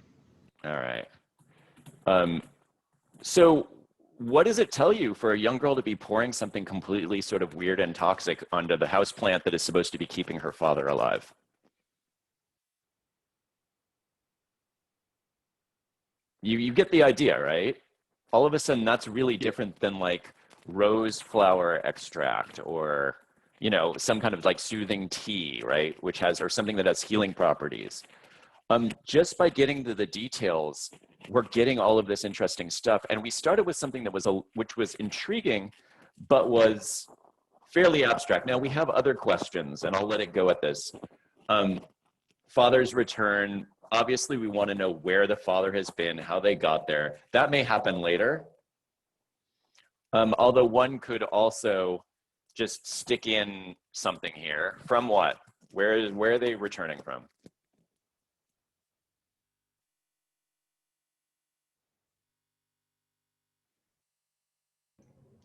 All right. So what does it tell you for a young girl to be pouring something completely sort of weird and toxic onto the houseplant that is supposed to be keeping her father alive? You get the idea, right? All of a sudden, that's really different than like rose flower extract or, some kind of like soothing tea, right? Or something that has healing properties. Just by getting to the details, we're getting all of this interesting stuff. And we started with something which was intriguing, but was fairly abstract. Now we have other questions, and I'll let it go at this. Father's return. Obviously, we want to know where the father has been, how they got there. That may happen later. Although one could also just stick in something here. From what? Where are they returning from?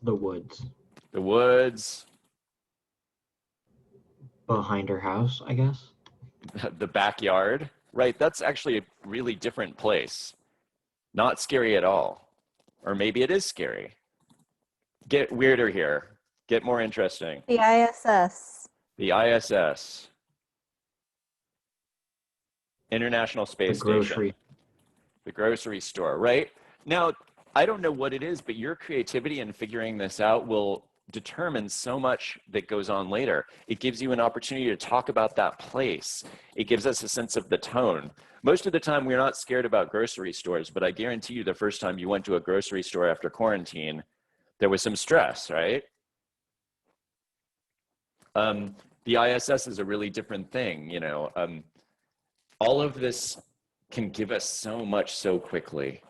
The woods. The woods. Behind her house, I guess. The backyard. Right, that's actually a really different place. Not scary at all. Or maybe it is scary. Get weirder here. Get more interesting. The ISS. The ISS. International The Space grocery. Station. The grocery store, right? Now, I don't know what it is, but your creativity in figuring this out will determine so much that goes on later. It gives you an opportunity to talk about that place. It gives us a sense of the tone. Most of the time, we're not scared about grocery stores, but I guarantee you the first time you went to a grocery store after quarantine, there was some stress, right? The ISS is a really different thing, you know. All of this can give us so much so quickly.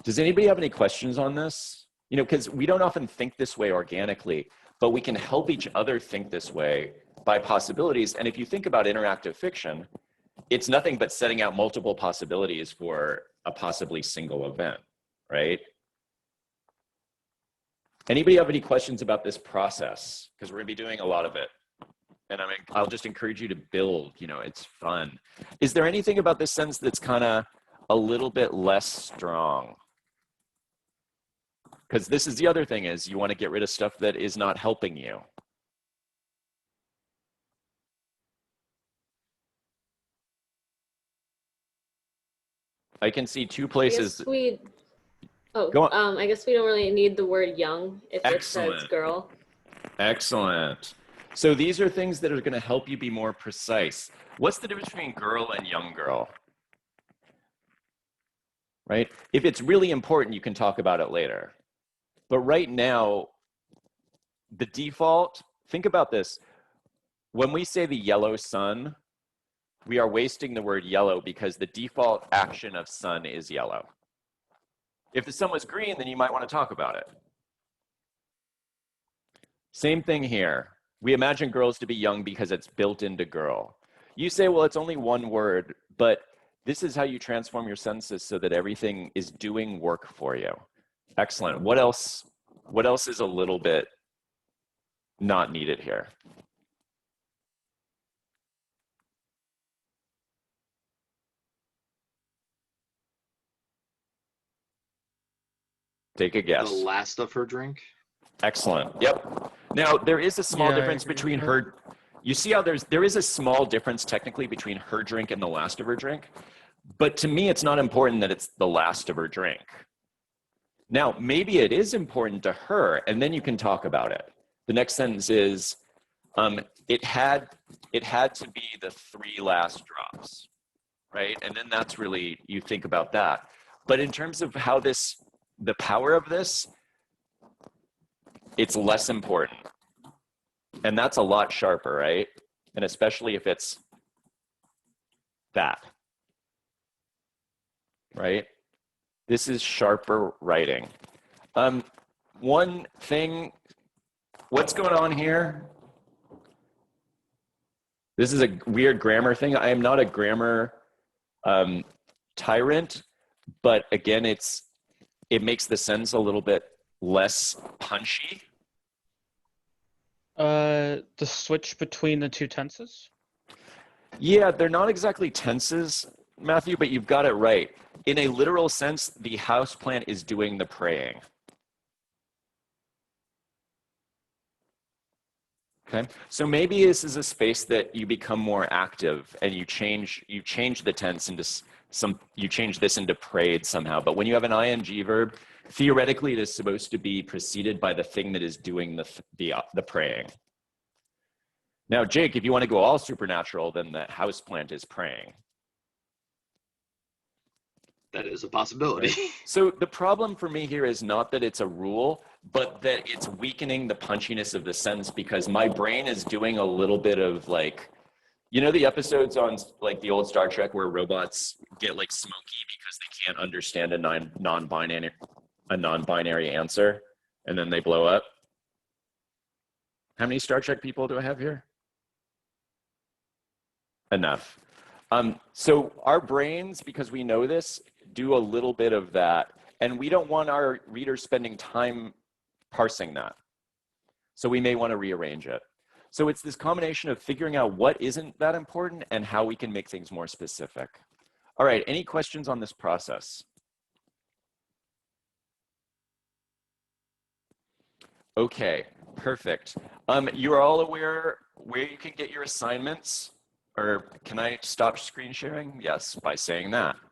Does anybody have any questions on this? You know, because we don't often think this way organically, but we can help each other think this way by possibilities. And if you think about interactive fiction, it's nothing but setting out multiple possibilities for a possibly single event, right? Anybody have any questions about this process? Because we're gonna be doing a lot of it. And I'll just encourage you to build, you know, it's fun. Is there anything about this sentence that's kind of a little bit less strong? Because this is the other thing, is you want to get rid of stuff that is not helping you. I can see two places. I guess we don't really need the word young if it says Excellent. girl. Excellent. So these are things that are going to help you be more precise. What's the difference between girl and young girl? Right? If it's really important, you can talk about it later. But right now, the default, think about this. When we say the yellow sun, we are wasting the word yellow because the default action of sun is yellow. If the sun was green, then you might want to talk about it. Same thing here. We imagine girls to be young because it's built into girl. You say, well, it's only one word, but this is how you transform your sentences so that everything is doing work for you. Excellent. What else is a little bit not needed here? Take a guess. The last of her drink. Excellent. Yep. Now, there is a small difference between her. You see how there is a small difference technically between her drink and the last of her drink. But to me, it's not important that it's the last of her drink. Now, maybe it is important to her, and then you can talk about it. The next sentence is, it had to be the 3 last drops, right? And then that's really, you think about that. But in terms of how the power of this, it's less important. And that's a lot sharper, right? And especially if it's that, right? This is sharper writing. One thing, what's going on here? This is a weird grammar thing. I am not a grammar tyrant, but again, it makes the sentence a little bit less punchy. The switch between the two tenses? Yeah, they're not exactly tenses, Matthew, but you've got it right. In a literal sense, the houseplant is doing the praying. Okay, so maybe this is a space that you become more active and you change the tense into you change this into prayed somehow. But when you have an ing verb, theoretically, it is supposed to be preceded by the thing that is doing the praying. Now, Jake, if you want to go all supernatural, then the houseplant is praying. That is a possibility. Right? So the problem for me here is not that it's a rule, but that it's weakening the punchiness of the sentence because my brain is doing a little bit of like, you know, the episodes on like the old Star Trek where robots get like smoky because they can't understand a non-binary answer and then they blow up. How many Star Trek people do I have here? Enough. So our brains, because we know this, do a little bit of that. And we don't want our readers spending time parsing that. So we may want to rearrange it. So it's this combination of figuring out what isn't that important and how we can make things more specific. All right, any questions on this process? Okay, perfect. You're all aware where you can get your assignments. Or can I stop screen sharing? Yes, by saying that.